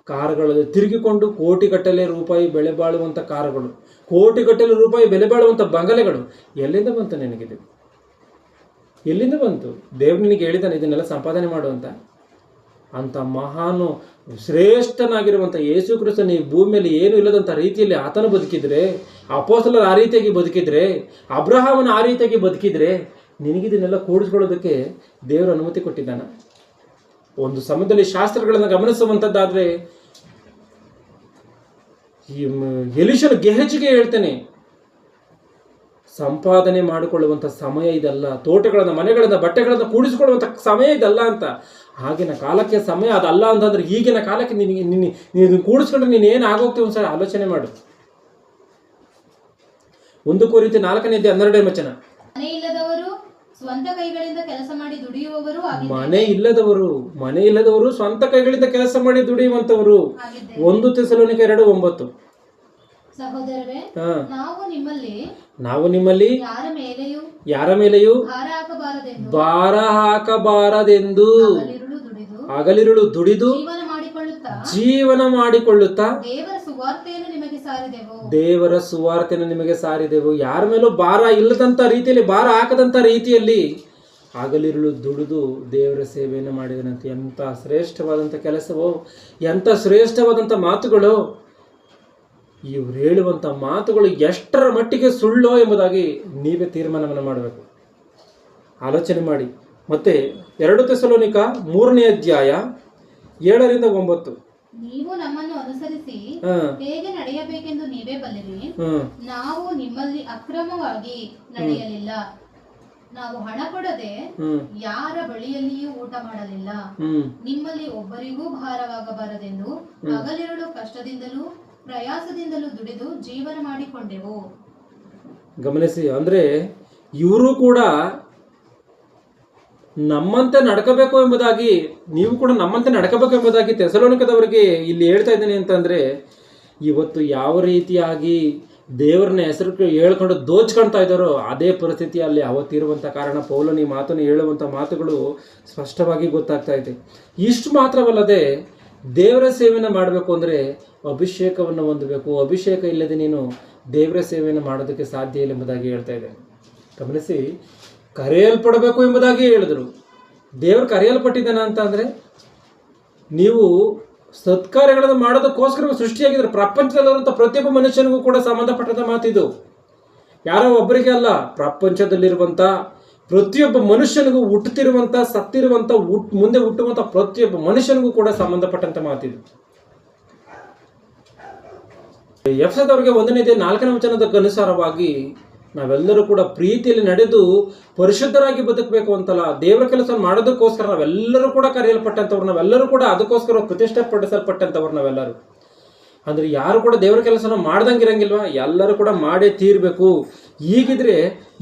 ಕಾರುಗಳಲ್ಲಿ ತಿರುಗಿಕೊಂಡು ಕೋಟಿಗಟ್ಟಲೆ ರೂಪಾಯಿ ಬೆಲೆ ಬಾಳುವಂಥ ಕಾರುಗಳು, ಕೋಟಿಗಟ್ಟಲೆ ರೂಪಾಯಿ ಬೆಲೆ ಬಾಳುವಂಥ ಬಂಗಲೆಗಳು ಎಲ್ಲಿಂದ ಬಂತು ನಿನಗಿದೆ? ಎಲ್ಲಿಂದ ಬಂತು? ದೇವ್ರು ನಿನಗೆ ಹೇಳಿದಾನೆ ಇದನ್ನೆಲ್ಲ ಸಂಪಾದನೆ ಮಾಡುವಂತ. ಅಂಥ ಮಹಾನು ಶ್ರೇಷ್ಠನಾಗಿರುವಂಥ ಯೇಸು ಕ್ರಿಸ್ತನ ಈ ಭೂಮಿಯಲ್ಲಿ ಏನು ಇಲ್ಲದಂಥ ರೀತಿಯಲ್ಲಿ ಆತನು ಬದುಕಿದ್ರೆ, ಅಪೊಸ್ತಲರು ಆ ರೀತಿಯಾಗಿ ಬದುಕಿದ್ರೆ, ಅಬ್ರಹಾಮನ ಆ ರೀತಿಯಾಗಿ ಬದುಕಿದ್ರೆ, ನಿನಗಿದನ್ನೆಲ್ಲ ಕೂಡಿಸ್ಕೊಳ್ಳೋದಕ್ಕೆ ದೇವರು ಅನುಮತಿ ಕೊಟ್ಟಿದ್ದಾನೆ. ಒಂದು ಸಮಯದಲ್ಲಿ ಶಾಸ್ತ್ರಗಳನ್ನು ಗಮನಿಸುವಂಥದ್ದಾದ್ರೆ ಈ ಎಲಿಷನ ಗೆಹಜಿಗೆ ಹೇಳ್ತೇನೆ, ಸಂಪಾದನೆ ಮಾಡಿಕೊಳ್ಳುವಂಥ ಸಮಯ ಇದಲ್ಲ, ತೋಟಗಳನ್ನು, ಮನೆಗಳನ್ನು, ಬಟ್ಟೆಗಳನ್ನು ಕೂಡಿಸಿಕೊಳ್ಳುವಂಥ ಸಮಯ ಇದಲ್ಲ ಅಂತ. ಆಗಿನ ಕಾಲಕ್ಕೆ ಸಮಯ ಅದಲ್ಲ ಅಂತಂದ್ರೆ ಈಗಿನ ಕಾಲಕ್ಕೆ ನೀನು ಕೂಡಿಸ್ಕೊಂಡ್ರೆ ನೀನು ಏನು ಆಗೋಗ್ತೀವಿ ಒಂದ್ಸರಿ ಆಲೋಚನೆ ಮಾಡು. 1 ಕೊರಿಂಥಿ 4:12 ವಚನ. ಸ್ವಂತ ಕೈಗಳಿಂದ ಕೆಲಸ ಮಾಡಿ ದುಡಿಯುವವರು, ಮನೆ ಇಲ್ಲದವರು ಸ್ವಂತ ಕೈಗಳಿಂದ ಕೆಲಸ ಮಾಡಿ ದುಡಿಯುವಂತವರು. 1 ಥೆಸಲೋನಿಕ 2:9. ಸಹೋದರರೇ, ನಾವು ನಿಮ್ಮಲ್ಲಿ ಯಾರ ಮೇಲೆಯೂ ಭಾರ ಹಾಕಬಾರದೆಂದು ಹಗಲಿರುಳು ದುಡಿದು ಜೀವನ ಮಾಡಿಕೊಳ್ಳುತ್ತಾ ದೇವರ ಸುವಾರ್ತೆಯನ್ನು ನಿಮಗೆ ಸಾರಿದೆವು. ಯಾರ ಮೇಲೂ ಭಾರ ಇಲ್ಲದಂತ ರೀತಿಯಲ್ಲಿ, ಭಾರ ಹಾಕದಂತ ರೀತಿಯಲ್ಲಿ ಹಗಲಿರುಳು ದುಡಿದು ದೇವರ ಸೇವೆಯನ್ನು ಮಾಡಿದನಂತೆ. ಎಂಥ ಶ್ರೇಷ್ಠವಾದಂಥ ಕೆಲಸವೋ, ಎಂಥ ಶ್ರೇಷ್ಠವಾದಂಥ ಮಾತುಗಳು. ಇವ್ರು ಹೇಳುವಂಥ ಮಾತುಗಳು ಎಷ್ಟರ ಮಟ್ಟಿಗೆ ಸುಳ್ಳೋ ಎಂಬುದಾಗಿ ನೀವೇ ತೀರ್ಮಾನವನ್ನು ಮಾಡಬೇಕು, ಆಲೋಚನೆ ಮಾಡಿ. ಮತ್ತೆ 2 ಥೆಸಲೋನಿಕ 3:7-9. ನೀವು ನಮ್ಮನ್ನು ಅನುಸರಿಸಿ ಹೇಗೆ ನಡೆಯಬೇಕೆಂದು ನೀವೇ ಬಲ್ಲಿರಿ. ನಾವು ನಿಮ್ಮಲ್ಲಿ ಅಕ್ರಮವಾಗಿ ನಡೆಯಲಿಲ್ಲ, ನಾವು ಹಣ ಕೊಡದೆ ಯಾರ ಬಳಿಯಲ್ಲಿಯೂ ಊಟ ಮಾಡಲಿಲ್ಲ, ನಿಮ್ಮಲ್ಲಿ ಒಬ್ಬರಿಗೂ ಭಾರವಾಗಬಾರದೆಂದು ಹಗಲಿರುಳು ಕಷ್ಟದಿಂದಲೂ ಪ್ರಯಾಸದಿಂದಲೂ ದುಡಿದು ಜೀವನ ಮಾಡಿಕೊಂಡೆವು. ಗಮನಿಸಿ, ಅಂದ್ರೆ ಇವರು ಕೂಡ ನಮ್ಮಂತೆ ನಡ್ಕೋಬೇಕು ಎಂಬುದಾಗಿ, ನೀವು ಕೂಡ ನಮ್ಮಂತೆ ನಡ್ಕೋಬೇಕು ಎಂಬುದಾಗಿ ಥೆಸಲೋನಿಕದವರಿಗೆ ಇಲ್ಲಿ ಹೇಳ್ತಾ ಇದ್ದೇನೆ. ಅಂತಂದ್ರೆ ಇವತ್ತು ಯಾವ ರೀತಿಯಾಗಿ ದೇವರನ್ನ ಹೆಸರು ಹೇಳ್ಕೊಂಡು ದೋಚ್ಕೊಳ್ತಾ ಇದ್ದಾರೋ ಅದೇ ಪರಿಸ್ಥಿತಿ ಅಲ್ಲಿ ಅವತ್ತಿರುವಂಥ ಕಾರಣ ಪೌಲನ ಈ ಮಾತನ್ನು ಹೇಳುವಂಥ ಮಾತುಗಳು ಸ್ಪಷ್ಟವಾಗಿ ಗೊತ್ತಾಗ್ತಾ ಇದೆ. ಇಷ್ಟು ಮಾತ್ರವಲ್ಲದೆ ದೇವರ ಸೇವೆಯನ್ನು ಮಾಡಬೇಕು ಅಂದರೆ ಅಭಿಷೇಕವನ್ನು ಹೊಂದಬೇಕು. ಅಭಿಷೇಕ ಇಲ್ಲದೆ ನೀನು ದೇವರ ಸೇವೆಯನ್ನು ಮಾಡೋದಕ್ಕೆ ಸಾಧ್ಯ ಇಲ್ಲ ಎಂಬುದಾಗಿ ಹೇಳ್ತಾ ಇದೆ. ಗಮನಿಸಿ, ಕರೆಯಲ್ಪಡಬೇಕು ಎಂಬುದಾಗಿ ಹೇಳಿದರು. ದೇವರು ಕರೆಯಲ್ಪಟ್ಟಿದ್ದಾನ ಅಂತ ಅಂದರೆ ನೀವು ಸತ್ಕಾರ್ಯಗಳನ್ನು ಮಾಡೋದಕ್ಕೋಸ್ಕರ ಸೃಷ್ಟಿಯಾಗಿದ್ದಾರೆ. ಪ್ರಪಂಚದಲ್ಲಿರುವಂಥ ಪ್ರತಿಯೊಬ್ಬ ಮನುಷ್ಯನಿಗೂ ಕೂಡ ಸಂಬಂಧಪಟ್ಟಂಥ ಮಾತಿದು. ಯಾರೋ ಒಬ್ಬರಿಗೆ ಅಲ್ಲ, ಪ್ರಪಂಚದಲ್ಲಿರುವಂಥ ಪ್ರತಿಯೊಬ್ಬ ಮನುಷ್ಯನಿಗೂ, ಹುಟ್ಟುತ್ತಿರುವಂಥ, ಸತ್ತಿರುವಂಥ, ಮುಂದೆ ಹುಟ್ಟುವಂಥ ಪ್ರತಿಯೊಬ್ಬ ಮನುಷ್ಯನಿಗೂ ಕೂಡ ಸಂಬಂಧಪಟ್ಟಂಥ ಮಾತಿದು. ಎಫೆಸದವರಿಗೆ 1:4 ವಚನದ ಅನುಸಾರವಾಗಿ ನಾವೆಲ್ಲರೂ ಕೂಡ ಪ್ರೀತಿಯಲ್ಲಿ ನಡೆದು ಪರಿಶುದ್ಧರಾಗಿ ಬದುಕಬೇಕು ಅಂತಲ್ಲ, ದೇವರ ಕೆಲಸ ಮಾಡೋದಕ್ಕೋಸ್ಕರ ನಾವೆಲ್ಲರೂ ಕೂಡ ಕರೆಯಲ್ಪಟ್ಟಂಥವ್ರು, ನಾವೆಲ್ಲರೂ ಕೂಡ ಅದಕ್ಕೋಸ್ಕರ ಪ್ರತಿಷ್ಠಾಪಡಿಸಲ್ಪಟ್ಟಂಥವ್ರು ನಾವೆಲ್ಲರೂ. ಅಂದರೆ ಯಾರು ಕೂಡ ದೇವರ ಕೆಲಸನ ಮಾಡ್ದಂಗಿರಂಗಿಲ್ವಾ? ಎಲ್ಲರೂ ಕೂಡ ಮಾಡೇ ತೀರಬೇಕು. ಈಗಿದ್ರೆ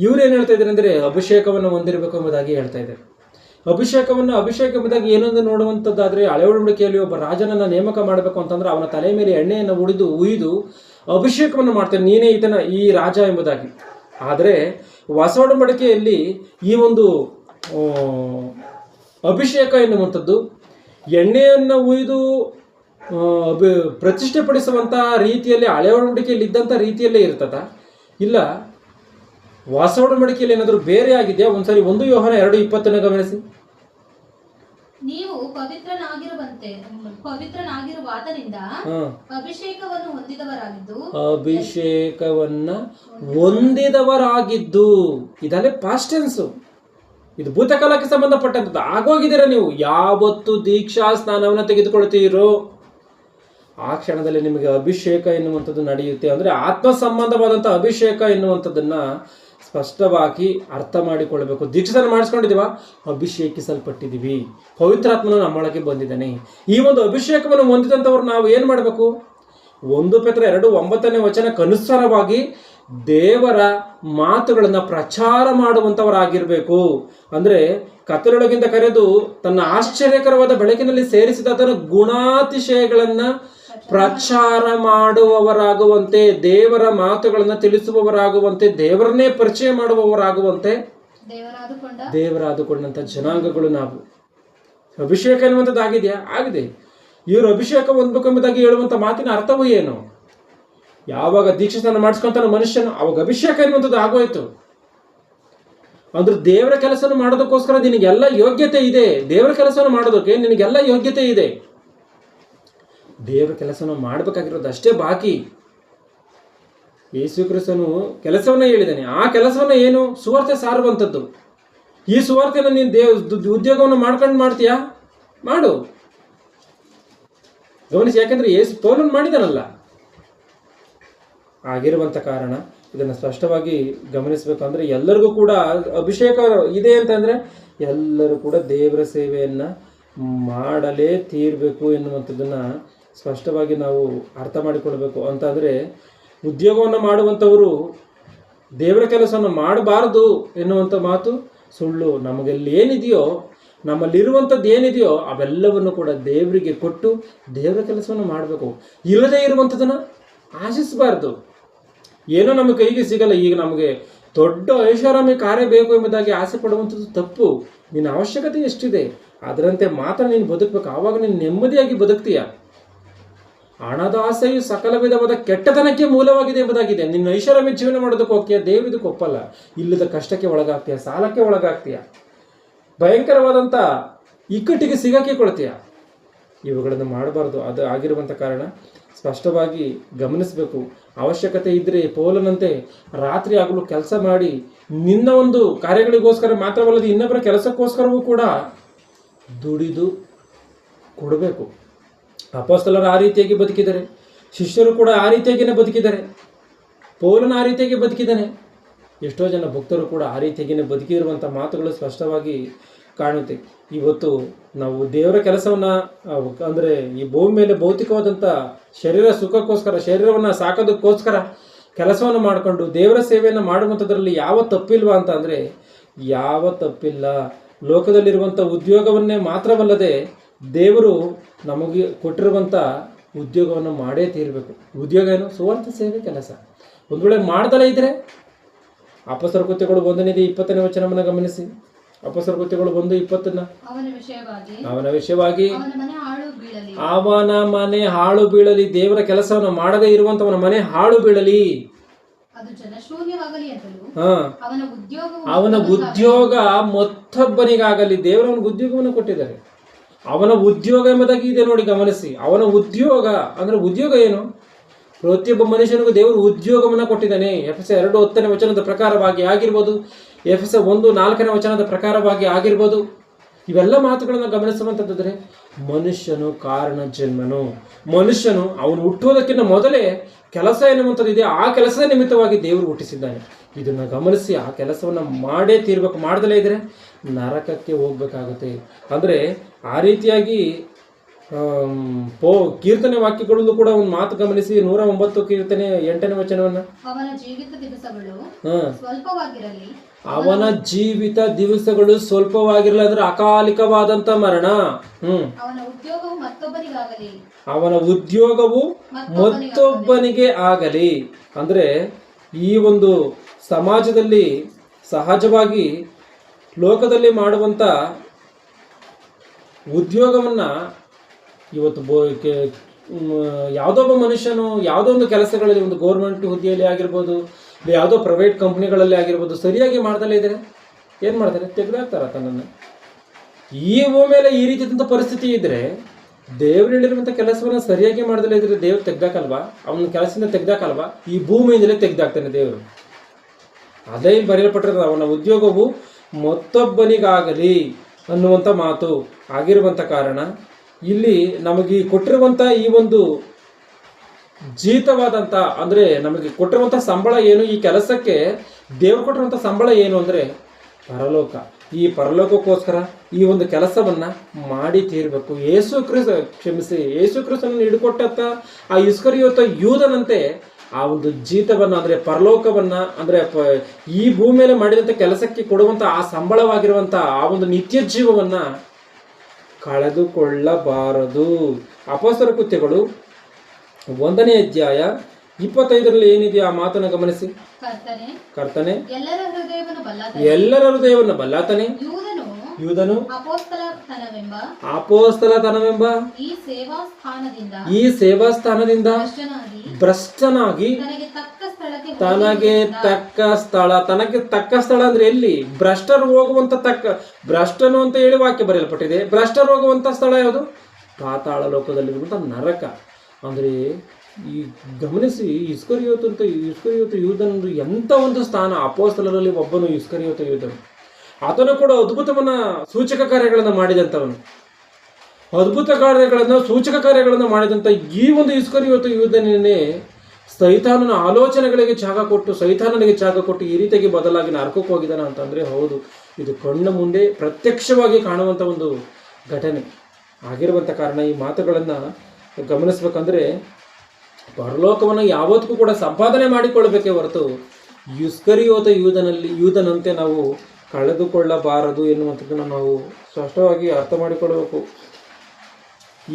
ಇವ್ರೇನು ಹೇಳ್ತಾ ಇದ್ದಾರೆ ಅಂದರೆ ಅಭಿಷೇಕವನ್ನು ಹೊಂದಿರಬೇಕು ಎಂಬುದಾಗಿ ಹೇಳ್ತಾ ಇದ್ದಾರೆ. ಅಭಿಷೇಕ ಎಂಬುದಾಗಿ ಏನೊಂದು ನೋಡುವಂಥದ್ದಾದರೆ ಹಳೆ ಒಡಂಬಡಿಕೆಯಲ್ಲಿ ಒಬ್ಬ ರಾಜನನ್ನು ನೇಮಕ ಮಾಡಬೇಕು ಅಂತಂದ್ರೆ ಅವನ ತಲೆ ಮೇಲೆ ಎಣ್ಣೆಯನ್ನು ಉಯ್ದು ಅಭಿಷೇಕವನ್ನು ಮಾಡ್ತಾನೆ, ನೀನೇ ಈ ರಾಜ ಎಂಬುದಾಗಿ. ಆದರೆ ಹೊಸ ಒಡಂಬಡಿಕೆಯಲ್ಲಿ ಈ ಒಂದು ಅಭಿಷೇಕ ಎನ್ನುವಂಥದ್ದು ಎಣ್ಣೆಯನ್ನು ಉಯ್ದು ಪ್ರತಿಷ್ಠೆಪಡಿಸುವಂಥ ರೀತಿಯಲ್ಲಿ ಹಳೆ ಒಡಂಬಡಿಕೆಯಲ್ಲಿ ಇದ್ದಂಥ ರೀತಿಯಲ್ಲೇ ಇರ್ತದ, ಇಲ್ಲ ಹೊಸ ಒಡಂಬಡಿಕೆಯಲ್ಲಿ ಏನಾದರೂ ಬೇರೆ ಆಗಿದೆಯಾ? ಒಂದ್ಸರಿ 1 ಯೋಹಾನ 2:20 ಗಮನಿಸಿ. ನೀವು ಪವಿತ್ರನಾಗಿರುವ ಆತನಿಂದ ಅಭಿಷೇಕವನ್ನು ಹೊಂದಿದವರಾಗಿದ್ದು, ಇದಲ್ಲೇ ಪಾಸ್ಟ್ ಟೆನ್ಸ್, ಇದು ಭೂತಕಾಲಕ್ಕೆ ಸಂಬಂಧಪಟ್ಟಂಥದ್ದು. ಆಗೋಗಿದ್ದೀರ ನೀವು. ಯಾವತ್ತು ದೀಕ್ಷಾ ಸ್ನಾನವನ್ನು ತೆಗೆದುಕೊಳ್ತೀರೋ ಆ ಕ್ಷಣದಲ್ಲಿ ನಿಮಗೆ ಅಭಿಷೇಕ ಎನ್ನುವಂಥದ್ದು ನಡೆಯುತ್ತೆ. ಅಂದರೆ ಆತ್ಮ ಸಂಬಂಧವಾದಂಥ ಅಭಿಷೇಕ ಎನ್ನುವಂಥದ್ದನ್ನ ಸ್ಪಷ್ಟವಾಗಿ ಅರ್ಥ ಮಾಡಿಕೊಳ್ಳಬೇಕು. ದೀಕ್ಷಾಸ್ನಾನ ಮಾಡಿಸ್ಕೊಂಡಿದ್ದೀವ, ಅಭಿಷೇಕಿಸಲ್ಪಟ್ಟಿದ್ದೀವಿ, ಪವಿತ್ರಾತ್ಮನು ನಮ್ಮೊಳಗೆ ಬಂದಿದ್ದಾನೆ. ಈ ಒಂದು ಅಭಿಷೇಕವನ್ನು ಹೊಂದಿದಂಥವ್ರು ನಾವು ಏನು ಮಾಡಬೇಕು? 1 ಪೇತ್ರ 2:9 ಅನುಸಾರವಾಗಿ ದೇವರ ಮಾತುಗಳನ್ನು ಪ್ರಚಾರ ಮಾಡುವಂಥವರಾಗಿರಬೇಕು. ಅಂದರೆ ಕತ್ತಲೊಳಗಿಂದ ಕರೆದು ತನ್ನ ಆಶ್ಚರ್ಯಕರವಾದ ಬೆಳಕಿನಲ್ಲಿ ಸೇರಿಸಿದ ಅದರ ಗುಣಾತಿಶಯಗಳನ್ನು ಪ್ರಚಾರ ಮಾಡುವವರಾಗುವಂತೆ, ದೇವರ ಮಾತುಗಳನ್ನು ತಿಳಿಸುವವರಾಗುವಂತೆ, ದೇವರನ್ನೇ ಪರಿಚಯ ಮಾಡುವವರಾಗುವಂತೆ ದೇವರಾದುಕೊಂಡಂಥ ಜನಾಂಗಗಳು ನಾವು. ಅಭಿಷೇಕ ಎನ್ನುವಂಥದ್ದು ಆಗಿದೆಯಾ? ಆಗಿದೆ. ಇವರು ಅಭಿಷೇಕ ಹೊಂದಬೇಕೆಂಬುದಾಗಿ ಹೇಳುವಂಥ ಮಾತಿನ ಅರ್ಥವೂ ಏನು? ಯಾವಾಗ ದೀಕ್ಷಾಸ್ನಾನ ಮಾಡಿಸ್ಕೊಂತಾನ ಮನುಷ್ಯನು, ಅವಾಗ ಅಭಿಷೇಕ ಎನ್ನುವಂಥದ್ದು ಆಗೋಯ್ತು. ಅಂದ್ರೆ ದೇವರ ಕೆಲಸವನ್ನು ಮಾಡೋದಕ್ಕೋಸ್ಕರ ನಿನಗೆಲ್ಲ ಯೋಗ್ಯತೆ ಇದೆ. ದೇವರ ಕೆಲಸವನ್ನು ಮಾಡೋದಕ್ಕೆ ನಿನಗೆಲ್ಲ ಯೋಗ್ಯತೆ ಇದೆ. ದೇವರ ಕೆಲಸವನ್ನು ಮಾಡಬೇಕಾಗಿರೋದು ಅಷ್ಟೇ ಬಾಕಿ. ಯೇಸು ಕ್ರಿಸ್ತನು ಕೆಲಸವನ್ನ ಹೇಳಿದ್ದಾನೆ. ಆ ಕೆಲಸವನ್ನ ಏನು? ಸುವಾರ್ತೆ ಸಾರುವಂಥದ್ದು. ಈ ಸುವಾರ್ತೆನ ನೀನು ಉದ್ಯೋಗವನ್ನು ಮಾಡ್ತೀಯಾ? ಮಾಡು, ಗಮನಿಸಿ. ಯಾಕಂದ್ರೆ ಯೇಸು ಪೌಲನು ಮಾಡಿದಾನಲ್ಲ. ಆಗಿರುವಂಥ ಕಾರಣ ಇದನ್ನು ಸ್ಪಷ್ಟವಾಗಿ ಗಮನಿಸಬೇಕು. ಅಂದರೆ ಎಲ್ಲರಿಗೂ ಕೂಡ ಅಭಿಷೇಕ ಇದೆ ಅಂತಂದರೆ ಎಲ್ಲರೂ ಕೂಡ ದೇವರ ಸೇವೆಯನ್ನು ಮಾಡಲೇ ತೀರಬೇಕು ಎನ್ನುವಂಥದ್ದನ್ನು ಸ್ಪಷ್ಟವಾಗಿ ನಾವು ಅರ್ಥ ಮಾಡಿಕೊಳ್ಬೇಕು. ಅಂತಂದರೆ ಉದ್ಯೋಗವನ್ನು ಮಾಡುವಂಥವರು ದೇವರ ಕೆಲಸವನ್ನು ಮಾಡಬಾರದು ಎನ್ನುವಂಥ ಮಾತು ಸುಳ್ಳು. ನಮಗೆಲ್ಲಿ ಏನಿದೆಯೋ, ನಮ್ಮಲ್ಲಿರುವಂಥದ್ದು ಏನಿದೆಯೋ ಅವೆಲ್ಲವನ್ನು ಕೂಡ ದೇವರಿಗೆ ಕೊಟ್ಟು ದೇವರ ಕೆಲಸವನ್ನು ಮಾಡಬೇಕು. ಇಲ್ಲದೇ ಇರುವಂಥದ್ದನ್ನು ಆಶಿಸಬಾರ್ದು. ಏನೋ ನಮ್ಮ ಕೈಗೆ ಸಿಗಲ್ಲ, ಈಗ ನಮಗೆ ದೊಡ್ಡ ಐಷಾರಾಮಿ ಕಾರ್ಯ ಬೇಕು ಎಂಬುದಾಗಿ ಆಸೆ ಪಡುವಂಥದ್ದು ತಪ್ಪು. ನಿನ್ನ ಅವಶ್ಯಕತೆ ಎಷ್ಟಿದೆ ಅದರಂತೆ ಮಾತ್ರ ನೀನು ಬದುಕಬೇಕು. ಆವಾಗ ನೀನು ನೆಮ್ಮದಿಯಾಗಿ ಬದುಕ್ತೀಯ. ಹಣದ ಆಸೆಯು ಸಕಲ ವಿಧವಾದ ಕೆಟ್ಟತನಕ್ಕೆ ಮೂಲವಾಗಿದೆ ಎಂಬುದಾಗಿದೆ. ನಿನ್ನ ಐಷಾರಾಮಿ ಜೀವನ ಮಾಡೋದಕ್ಕೆ ಹೋಗ್ತೀಯ, ದೇವರಿದಕ್ಕೆ ಒಪ್ಪಲ್ಲ. ಇಲ್ಲದ ಕಷ್ಟಕ್ಕೆ ಒಳಗಾಗ್ತೀಯ, ಸಾಲಕ್ಕೆ ಒಳಗಾಗ್ತೀಯ, ಭಯಂಕರವಾದಂಥ ಇಕ್ಕಟ್ಟಿಗೆ ಸಿಗಾಕಿಕೊಳ್ತೀಯ. ಇವುಗಳನ್ನು ಮಾಡಬಾರ್ದು. ಅದು ಆಗಿರುವಂಥ ಕಾರಣ ಸ್ಪಷ್ಟವಾಗಿ ಗಮನಿಸಬೇಕು. ಅವಶ್ಯಕತೆ ಇದ್ದರೆ ಪೌಲನಂತೆ ರಾತ್ರಿ ಆಗಲು ಕೆಲಸ ಮಾಡಿ ನಿನ್ನ ಒಂದು ಕಾರ್ಯಗಳಿಗೋಸ್ಕರ ಮಾತ್ರವಲ್ಲದೆ ಇನ್ನೊಬ್ಬರ ಕೆಲಸಕ್ಕೋಸ್ಕರವೂ ಕೂಡ ದುಡಿದು ಕೊಡಬೇಕು. ಅಪೊಸ್ತಲರು ಆ ರೀತಿಯಾಗಿ ಬದುಕಿದ್ದಾರೆ, ಶಿಷ್ಯರು ಕೂಡ ಆ ರೀತಿಯಾಗಿಯೇ ಬದುಕಿದ್ದಾರೆ, ಪೌಲನು ಆ ರೀತಿಯಾಗಿ ಬದುಕಿದ್ದಾನೆ. ಎಷ್ಟೋ ಜನ ಭಕ್ತರು ಕೂಡ ಆ ರೀತಿಯಾಗಿಯೇ ಬದುಕಿರುವಂಥ ಮಾತುಗಳು ಸ್ಪಷ್ಟವಾಗಿ ಕಾಣುತ್ತೆ. ಇವತ್ತು ನಾವು ದೇವರ ಕೆಲಸವನ್ನು ಅಂದರೆ ಈ ಭೂಮಿ ಮೇಲೆ ಭೌತಿಕವಾದಂಥ ಶರೀರ ಸುಖಕ್ಕೋಸ್ಕರ, ಶರೀರವನ್ನು ಸಾಕೋದಕ್ಕೋಸ್ಕರ ಕೆಲಸವನ್ನು ಮಾಡಿಕೊಂಡು ದೇವರ ಸೇವೆಯನ್ನು ಮಾಡುವಂಥದ್ರಲ್ಲಿ ಯಾವ ತಪ್ಪಿಲ್ವಾ ಅಂತ ಅಂದರೆ ಯಾವ ತಪ್ಪಿಲ್ಲ. ಲೋಕದಲ್ಲಿರುವಂಥ ಉದ್ಯೋಗವನ್ನೇ ಮಾತ್ರವಲ್ಲದೆ ದೇವರು ನಮಗೆ ಕೊಟ್ಟಿರುವಂಥ ಉದ್ಯೋಗವನ್ನು ಮಾಡೇ ತೀರಬೇಕು. ಉದ್ಯೋಗ ಏನು? ಸುವಾರ್ತೆ ಸೇವೆ ಕೆಲಸ. ಒಂದು ವೇಳೆ ಮಾಡ್ದಲೇ ಇದ್ದರೆ ಅಪೊಸ್ತಲರ ಕೃತ್ಯಗಳು 1:20 ಗಮನಿಸಿ. ಅಪೊಸ್ತಲರ ಕೃತ್ಯಗಳು 1:20 ಅವನ ವಿಷಯವಾಗಿ ಅವನ ಮನೆ ಹಾಳು ಬೀಳಲಿ. ದೇವರ ಕೆಲಸವನ್ನು ಮಾಡದೇ ಇರುವಂತವನ ಮನೆ ಹಾಳು ಬೀಳಲಿ. ಅವನ ಉದ್ಯೋಗ ಮತ್ತೊಬ್ಬನಿಗಾಗಲಿ. ದೇವರವನಿಗೆ ಉದ್ಯೋಗವನ್ನು ಕೊಟ್ಟಿದ್ದಾರೆ. ಅವನ ಉದ್ಯೋಗ ಎಂಬುದಾಗಿ ಇದೆ ನೋಡಿ, ಗಮನಿಸಿ. ಅವನ ಉದ್ಯೋಗ ಅಂದ್ರೆ ಉದ್ಯೋಗ ಏನು? ಪ್ರತಿಯೊಬ್ಬ ಮನುಷ್ಯನಿಗೂ ದೇವರು ಉದ್ಯೋಗವನ್ನು ಕೊಟ್ಟಿದ್ದಾನೆ. ಎಫೆಸ 2:10 ಪ್ರಕಾರವಾಗಿ ಆಗಿರ್ಬೋದು, ಎಫೆಸ 1:4 ಪ್ರಕಾರವಾಗಿ ಆಗಿರ್ಬೋದು. ಇವೆಲ್ಲ ಮಾತುಗಳನ್ನು ಗಮನಿಸುವಂಥದ್ದಾದರೆ ಮನುಷ್ಯನು ಕಾರಣ ಜನ್ಮನು. ಮನುಷ್ಯನು ಅವನು ಹುಟ್ಟುವುದಕ್ಕಿಂತ ಮೊದಲೇ ಕೆಲಸ ಎನ್ನುವಂಥದ್ದು ಇದೆ. ಆ ಕೆಲಸದ ನಿಮಿತ್ತವಾಗಿ ದೇವರು ಹುಟ್ಟಿಸಿದ್ದಾನೆ. ಇದನ್ನು ಗಮನಿಸಿ ಆ ಕೆಲಸವನ್ನು ಮಾಡೇ ತೀರ್ಬೇಕು. ಮಾಡ್ದಲೇ ಇದ್ರೆ ನರಕಕ್ಕೆ ಹೋಗ್ಬೇಕಾಗುತ್ತೆ. ಅಂದರೆ ಆ ರೀತಿಯಾಗಿ ಕೀರ್ತನೆ ವಾಕ್ಯಗಳಲ್ಲೂ ಕೂಡ ಒಂದು ಮಾತು ಗಮನಿಸಿ. 109 ಕೀರ್ತನೆ 8 ಅವನ ಜೀವಿತ ದಿವಸಗಳು ಸ್ವಲ್ಪವಾಗಿರಲಿ, ಅವನ ಜೀವಿತ ದಿವಸಗಳು ಸ್ವಲ್ಪವಾಗಿರಲಿ, ಅಂದ್ರೆ ಅಕಾಲಿಕವಾದಂತ ಮರಣ. ಅವನ ಉದ್ಯೋಗವು ಮತ್ತೊಬ್ಬನಿಗಾಗಲಿ, ಅವನ ಉದ್ಯೋಗವು ಮತ್ತೊಬ್ಬನಿಗೆ ಆಗಲಿ. ಅಂದ್ರೆ ಈ ಒಂದು ಸಮಾಜದಲ್ಲಿ ಸಹಜವಾಗಿ ಲೋಕದಲ್ಲಿ ಮಾಡುವಂತ ಉದ್ಯೋಗವನ್ನ ಇವತ್ತು ಯಾವುದೋ ಒಬ್ಬ ಮನುಷ್ಯನು ಯಾವುದೋ ಒಂದು ಕೆಲಸಗಳಲ್ಲಿ, ಒಂದು ಗೌರ್ಮೆಂಟ್ ಹುದ್ದೆಯಲ್ಲಿ ಆಗಿರ್ಬೋದು, ಯಾವುದೋ ಪ್ರೈವೇಟ್ ಕಂಪ್ನಿಗಳಲ್ಲಿ ಆಗಿರ್ಬೋದು, ಸರಿಯಾಗಿ ಮಾಡ್ದಲೇ ಇದ್ರೆ ಏನು ಮಾಡ್ತಾರೆ? ತೆಗೆದಾಕ್ತಾರ ತನ್ನನ್ನು. ಈ ಭೂಮಿಯಲ್ಲಿ ಈ ರೀತಿಯಾದಂಥ ಪರಿಸ್ಥಿತಿ ಇದ್ರೆ, ದೇವ್ರು ಹೇಳಿರುವಂಥ ಕೆಲಸವನ್ನು ಸರಿಯಾಗಿ ಮಾಡ್ದಲೇ ಇದ್ರೆ ದೇವ್ರು ತೆಗ್ದಾಕಲ್ವಾ? ಅವನ ಕೆಲಸದಿಂದ ತೆಗ್ದಾಕಲ್ವಾ? ಈ ಭೂಮಿಯಿಂದಲೇ ತೆಗ್ದಾಕ್ತಾನೆ ದೇವರು. ಅದೇ ಇಲ್ಲಿ ಬರೆಯಲ್ಪಟ್ಟಿರೋದು, ಅವನ ಉದ್ಯೋಗವು ಮತ್ತೊಬ್ಬನಿಗಾಗಲಿ ಅನ್ನುವಂಥ ಮಾತು ಆಗಿರುವಂಥ ಕಾರಣ ಇಲ್ಲಿ ನಮಗೆ ಕೊಟ್ಟಿರುವಂಥ ಈ ಒಂದು ಜೀತವಾದಂಥ, ಅಂದರೆ ನಮಗೆ ಕೊಟ್ಟಿರುವಂಥ ಸಂಬಳ ಏನು? ಈ ಕೆಲಸಕ್ಕೆ ದೇವ್ರು ಕೊಟ್ಟಿರುವಂಥ ಸಂಬಳ ಏನು ಅಂದರೆ ಪರಲೋಕ. ಈ ಪರಲೋಕಕ್ಕೋಸ್ಕರ ಈ ಒಂದು ಕೆಲಸವನ್ನು ಮಾಡಿ ತೀರಬೇಕು. ಯೇಸು ಕ್ರಿಸ್ತನನ್ನು ಹಿಡ್ಕೊಟ್ಟಂಥ ಆ ಇಸ್ಕರಿಯೋತ ಯೂದನಂತೆ ಆ ಒಂದು ಜೀತವನ್ನು, ಅಂದರೆ ಪರಲೋಕವನ್ನು, ಅಂದರೆ ಈ ಭೂಮಿಯಲ್ಲಿ ಮಾಡಿದಂಥ ಕೆಲಸಕ್ಕೆ ಕೊಡುವಂಥ ಆ ಸಂಬಳವಾಗಿರುವಂಥ ಆ ಒಂದು ನಿತ್ಯ ಜೀವವನ್ನು ಕಳೆದುಕೊಳ್ಳಬಾರದು. ಅಪೊಸ್ತಲರ ಕೃತ್ಯಗಳು 1ನೇ ಅಧ್ಯಾಯ 25ರಲ್ಲಿ ಏನಿದೆಯೋ ಆ ಮಾತನ್ನು ಗಮನಿಸಿ. ಕರ್ತನೆ ಎಲ್ಲರ ಹೃದಯವನ್ನು ಬಲ್ಲಾತನೆ, ಯೂದನು ಅಪೊಸ್ತಲತನವೆಂಬ ಈ ಸೇವಾ ಸ್ಥಾನದಿಂದ ಭ್ರಷ್ಟನಾಗಿ ತನಗೆ ತಕ್ಕ ಸ್ಥಳ ಅಂದ್ರೆ ಎಲ್ಲಿ? ಭ್ರಷ್ಟರು ಹೋಗುವಂತ ಭ್ರಷ್ಟನು ಅಂತ ಹೇಳಿ ವಾಕ್ಯ ಬರೆಯಲ್ಪಟ್ಟಿದೆ. ಭ್ರಷ್ಟರು ಹೋಗುವಂತ ಸ್ಥಳ ಯಾವುದು? ಪಾತಾಳ ಲೋಕದಲ್ಲಿರುವಂತ ನರಕ. ಅಂದ್ರೆ ಈ ಗಮನಿಸಿ, ಇಸ್ಕರಿಯೋತ ಯೂದನು ಎಂತ ಒಂದು ಸ್ಥಾನ. ಅಪೊಸ್ತಲರಲ್ಲಿ ಒಬ್ಬನು ಇಸ್ಕರಿಯೋತ ಯೂದನು. ಆತನು ಕೂಡ ಅದ್ಭುತವನ್ನ ಸೂಚಕ ಕಾರ್ಯಗಳನ್ನು ಮಾಡಿದಂಥವನು. ಅದ್ಭುತ ಕಾರ್ಯಗಳನ್ನು ಸೂಚಕ ಕಾರ್ಯಗಳನ್ನು ಮಾಡಿದಂಥ ಈ ಒಂದು ಇಸ್ಕರಿಯೋತ ಯೂದನೇ ಸೈತಾನನ ಆಲೋಚನೆಗಳಿಗೆ ಜಾಗ ಕೊಟ್ಟು ಈ ರೀತಿಯಾಗಿ ಬದಲಾಗಿ ನರಕಕ್ಕೆ ಹೋಗಿದ್ದಾನ ಅಂತಂದರೆ ಹೌದು, ಇದು ಕಣ್ಣ ಮುಂದೆ ಪ್ರತ್ಯಕ್ಷವಾಗಿ ಕಾಣುವಂಥ ಒಂದು ಘಟನೆ ಆಗಿರುವಂಥ ಕಾರಣ ಈ ಮಾತುಗಳನ್ನು ಗಮನಿಸ್ಬೇಕಂದ್ರೆ ಪರಲೋಕವನ್ನು ಯಾವತ್ತಿಗೂ ಕೂಡ ಸಂಪಾದನೆ ಮಾಡಿಕೊಳ್ಳಬೇಕೇ ಹೊರತು ಇಸ್ಕರಿಯೋತ ಯೂದನಂತೆ ನಾವು ಕಳೆದುಕೊಳ್ಳಬಾರದು ಎನ್ನುವಂಥದ್ದನ್ನು ನಾವು ಸ್ಪಷ್ಟವಾಗಿ ಅರ್ಥ ಮಾಡಿಕೊಳ್ಳಬೇಕು.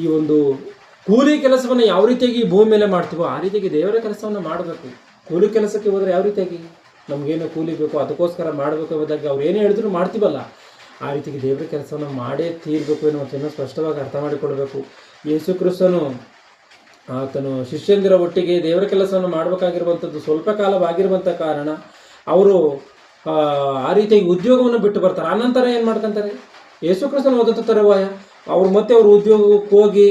ಈ ಒಂದು ಕೂಲಿ ಕೆಲಸವನ್ನು ಯಾವ ರೀತಿಯಾಗಿ ಈ ಭೂಮಿ ಮೇಲೆ ಮಾಡ್ತೀವೋ ಆ ರೀತಿಯಾಗಿ ದೇವರ ಕೆಲಸವನ್ನು ಮಾಡಬೇಕು. ಕೂಲಿ ಕೆಲಸಕ್ಕೆ ಹೋದರೆ ಯಾವ ರೀತಿಯಾಗಿ ನಮಗೇನು ಕೂಲಿ ಬೇಕು ಅದಕ್ಕೋಸ್ಕರ ಮಾಡಬೇಕು ಎಂಬುದಾಗಿ ಅವ್ರು ಏನೇ ಹೇಳಿದ್ರು ಮಾಡ್ತೀವಲ್ಲ, ಆ ರೀತಿಯಾಗಿ ದೇವರ ಕೆಲಸವನ್ನು ಮಾಡೇ ತೀರಬೇಕು ಎನ್ನುವಂಥನ್ನು ಸ್ಪಷ್ಟವಾಗಿ ಅರ್ಥ ಮಾಡಿಕೊಳ್ಬೇಕು. ಯೇಸು ಕ್ರಿಸ್ತನು ಆತನು ಶಿಷ್ಯಂದಿರ ಒಟ್ಟಿಗೆ ದೇವರ ಕೆಲಸವನ್ನು ಮಾಡಬೇಕಾಗಿರುವಂಥದ್ದು ಸ್ವಲ್ಪ ಕಾಲವಾಗಿರುವಂಥ ಕಾರಣ ಅವರು ಆ ರೀತಿಯಾಗಿ ಉದ್ಯೋಗವನ್ನು ಬಿಟ್ಟು ಬರ್ತಾರೆ. ಆನಂತರ ಏನು ಮಾಡ್ಕೊಂತಾರೆ? ಯೇಸು ಕ್ರಿಸ್ತನ ಓದುತ್ತ ತರುವಾಯ ಅವ್ರು ಮತ್ತೆ ಅವ್ರ ಉದ್ಯೋಗಕ್ಕೆ ಹೋಗಿ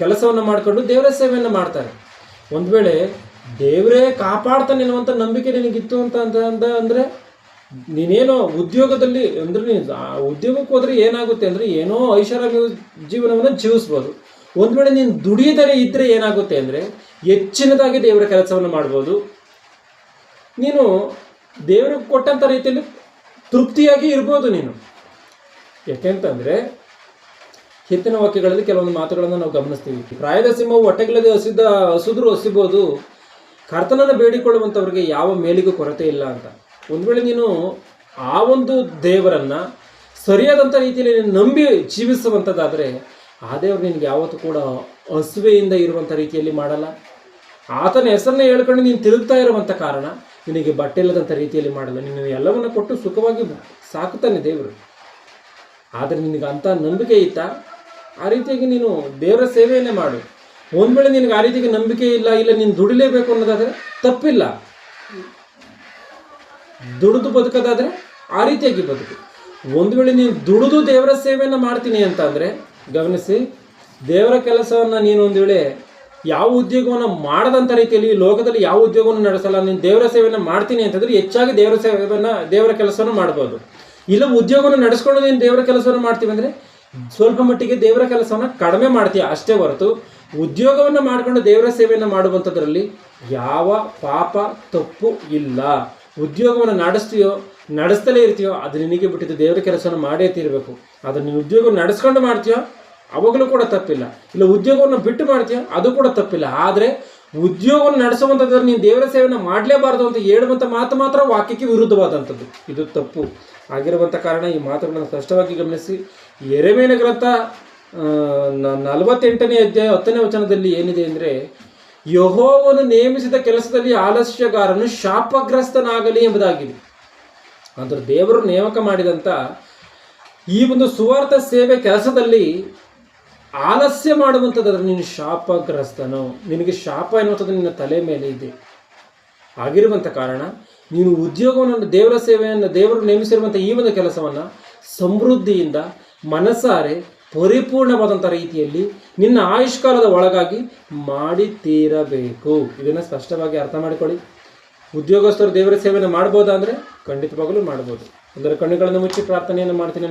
ಕೆಲಸವನ್ನು ಮಾಡಿಕೊಂಡು ದೇವರ ಸೇವೆಯನ್ನು ಮಾಡ್ತಾರೆ. ಒಂದು ವೇಳೆ ದೇವರೇ ಕಾಪಾಡ್ತಾನೆ ಎನ್ನುವಂಥ ನಂಬಿಕೆ ನಿನಗಿತ್ತು ಅಂದರೆ ನೀನೇನೋ ಉದ್ಯೋಗದಲ್ಲಿ ಅಂದರೆ ನೀನು ಉದ್ಯೋಗಕ್ಕೆ ಹೋದರೆ ಏನಾಗುತ್ತೆ ಅಂದರೆ ಏನೋ ಐಷಾರಾಮಿ ಜೀವನವನ್ನು ಜೀವಿಸ್ಬೋದು. ಒಂದು ವೇಳೆ ನೀನು ದುಡಿಯದೇ ಇದ್ದರೆ ಏನಾಗುತ್ತೆ ಅಂದರೆ ಹೆಚ್ಚಿನದಾಗಿ ದೇವರ ಕೆಲಸವನ್ನು ಮಾಡ್ಬೋದು. ನೀನು ದೇವರಿಗೆ ಕೊಟ್ಟಂಥ ರೀತಿಯಲ್ಲಿ ತೃಪ್ತಿಯಾಗಿ ಇರ್ಬೋದು ನೀನು. ಯಾಕೆಂತಂದರೆ ಹೆಚ್ಚಿನ ವಾಕ್ಯಗಳಲ್ಲಿ ಕೆಲವೊಂದು ಮಾತುಗಳನ್ನು ನಾವು ಗಮನಿಸ್ತೀವಿ. ಪ್ರಾಯದ ಸಿಂಹವು ಹೊಟ್ಟೆಗಿಲ್ಲದೆ ಹಸಿದ್ರು ಹಸಿಬೋದು, ಕರ್ತನನ್ನು ಬೇಡಿಕೊಳ್ಳುವಂಥವ್ರಿಗೆ ಯಾವ ಮೇಲಿಗೂ ಕೊರತೆ ಇಲ್ಲ ಅಂತ. ಒಂದು ವೇಳೆ ನೀನು ಆ ಒಂದು ದೇವರನ್ನು ಸರಿಯಾದಂಥ ರೀತಿಯಲ್ಲಿ ನೀನು ನಂಬಿ ಜೀವಿಸುವಂಥದ್ದಾದರೆ ಆ ದೇವರು ನಿನಗೆ ಯಾವತ್ತೂ ಕೂಡ ಹಸುವೆಯಿಂದ ಇರುವಂಥ ರೀತಿಯಲ್ಲಿ ಮಾಡಲ್ಲ. ಆತನ ಹೆಸರನ್ನ ಹೇಳ್ಕೊಂಡು ನೀನು ತಿರುಗ್ತಾ ಇರುವಂಥ ಕಾರಣ ನಿನಗೆ ಬಟ್ಟೆ ಇಲ್ಲದಂಥ ರೀತಿಯಲ್ಲಿ ಮಾಡಲ್ಲ. ನೀನು ಎಲ್ಲವನ್ನು ಕೊಟ್ಟು ಸುಖವಾಗಿ ಸಾಕುತ್ತಾನೆ ದೇವರು. ಆದರೆ ನಿನಗೆ ಅಂಥ ನಂಬಿಕೆ ಇತ್ತಾ ಆ ರೀತಿಯಾಗಿ ನೀನು ದೇವರ ಸೇವೆಯನ್ನೇ ಮಾಡು. ಒಂದು ವೇಳೆ ನಿನಗೆ ಆ ರೀತಿಯಾಗಿ ನಂಬಿಕೆ ಇಲ್ಲ ನೀನು ದುಡಿಲೇಬೇಕು ಅನ್ನೋದಾದರೆ ತಪ್ಪಿಲ್ಲ. ದುಡಿದು ಬದುಕೋದಾದರೆ ಆ ರೀತಿಯಾಗಿ ಬದುಕು. ಒಂದು ವೇಳೆ ನೀನು ದುಡಿದು ದೇವರ ಸೇವೆಯನ್ನು ಮಾಡ್ತೀನಿ ಅಂತ ಅಂದರೆ ಗಮನಿಸಿ, ದೇವರ ಕೆಲಸವನ್ನು ನೀನು ಒಂದು ವೇಳೆ ಯಾವ ಉದ್ಯೋಗವನ್ನು ಮಾಡದಂಥ ರೀತಿಯಲ್ಲಿ ಲೋಕದಲ್ಲಿ ಯಾವ ಉದ್ಯೋಗವನ್ನು ನಡೆಸಲ್ಲ, ನೀನು ದೇವರ ಸೇವೆಯನ್ನು ಮಾಡ್ತೀನಿ ಅಂತಂದರೆ ಹೆಚ್ಚಾಗಿ ದೇವರ ಕೆಲಸವನ್ನು ಮಾಡ್ಬೋದು. ಇಲ್ಲ ಉದ್ಯೋಗವನ್ನು ನಡೆಸ್ಕೊಂಡು ನೀನು ದೇವರ ಕೆಲಸವನ್ನು ಮಾಡ್ತೀವಿ ಅಂದರೆ ಸ್ವಲ್ಪ ಮಟ್ಟಿಗೆ ದೇವರ ಕೆಲಸವನ್ನು ಕಡಿಮೆ ಮಾಡ್ತೀಯ ಅಷ್ಟೇ ಹೊರತು ಉದ್ಯೋಗವನ್ನು ಮಾಡಿಕೊಂಡು ದೇವರ ಸೇವೆಯನ್ನು ಮಾಡುವಂಥದ್ರಲ್ಲಿ ಯಾವ ಪಾಪ ತಪ್ಪು ಇಲ್ಲ. ಉದ್ಯೋಗವನ್ನು ನಡೆಸ್ತಲೇ ಇರ್ತೀಯೋ ಅದು ನಿನಗೆ ಬಿಟ್ಟಿದ್ದು, ದೇವರ ಕೆಲಸವನ್ನು ಮಾಡೇ ತೀರಬೇಕು. ಆದರೆ ನೀನು ಉದ್ಯೋಗವನ್ನು ನಡೆಸ್ಕೊಂಡು ಮಾಡ್ತೀಯೋ ಅವಾಗಲೂ ಕೂಡ ತಪ್ಪಿಲ್ಲ. ಇಲ್ಲ ಉದ್ಯೋಗವನ್ನು ಬಿಟ್ಟು ಮಾಡ್ತೀಯೋ ಅದು ಕೂಡ ತಪ್ಪಿಲ್ಲ. ಆದರೆ ಉದ್ಯೋಗವನ್ನು ನಡೆಸುವಂಥದ್ದು ನೀನು ದೇವರ ಸೇವೆಯನ್ನು ಮಾಡಲೇಬಾರದು ಅಂತ ಹೇಳುವಂಥ ಮಾತು ಮಾತ್ರ ವಾಕ್ಯಕ್ಕೆ ವಿರುದ್ಧವಾದಂಥದ್ದು. ಇದು ತಪ್ಪು ಆಗಿರುವಂಥ ಕಾರಣ ಈ ಮಾತುಗಳನ್ನು ಸ್ಪಷ್ಟವಾಗಿ ಗಮನಿಸಿ. ಯೆರೆಮೀಯನ ಗ್ರಂಥ 48ನೇ ಅಧ್ಯಾಯ 10ನೇ ವಚನದಲ್ಲಿ ಏನಿದೆ ಅಂದರೆ, ಯೆಹೋವನು ನೇಮಿಸಿದ ಕೆಲಸದಲ್ಲಿ ಆಲಸ್ಯಗಾರನು ಶಾಪಗ್ರಸ್ತನಾಗಲಿ ಎಂಬುದಾಗಿದೆ. ಅಂದರೆ ದೇವರು ನೇಮಕ ಮಾಡಿದಂಥ ಈ ಒಂದು ಸುವಾರ್ಥ ಸೇವೆ ಕೆಲಸದಲ್ಲಿ ಆಲಸ್ಯ ಮಾಡುವಂಥದ್ದಾದ್ರೆ ನೀನು ಶಾಪಗ್ರಸ್ತನು, ನಿನಗೆ ಶಾಪ ಎನ್ನುವಂಥದ್ದು ನಿನ್ನ ತಲೆ ಮೇಲೆ ಇದೆ. ಆಗಿರುವಂಥ ಕಾರಣ ನೀನು ಉದ್ಯೋಗವನ್ನು, ದೇವರ ಸೇವೆಯನ್ನು, ದೇವರು ನೇಮಿಸಿರುವಂಥ ಈ ಒಂದು ಕೆಲಸವನ್ನು ಸಮೃದ್ಧಿಯಿಂದ ಮನಸಾರೆ ಪರಿಪೂರ್ಣವಾದಂಥ ರೀತಿಯಲ್ಲಿ ನಿನ್ನ ಆಯುಷ್ಕಾಲದ ಒಳಗಾಗಿ ಮಾಡಿ ತೀರಬೇಕು. ಇದನ್ನು ಸ್ಪಷ್ಟವಾಗಿ ಅರ್ಥ ಮಾಡಿಕೊಳ್ಳಿ. ಉದ್ಯೋಗಸ್ಥರು ದೇವರ ಸೇವೆಯನ್ನು ಮಾಡ್ಬೋದಾ ಅಂದರೆ ಖಂಡಿತವಾಗಲೂ ಮಾಡ್ಬೋದು. ಅದರ ಕಣ್ಣುಗಳನ್ನು ಮುಚ್ಚಿ ಪ್ರಾರ್ಥನೆಯನ್ನು ಮಾಡ್ತೀನಿ.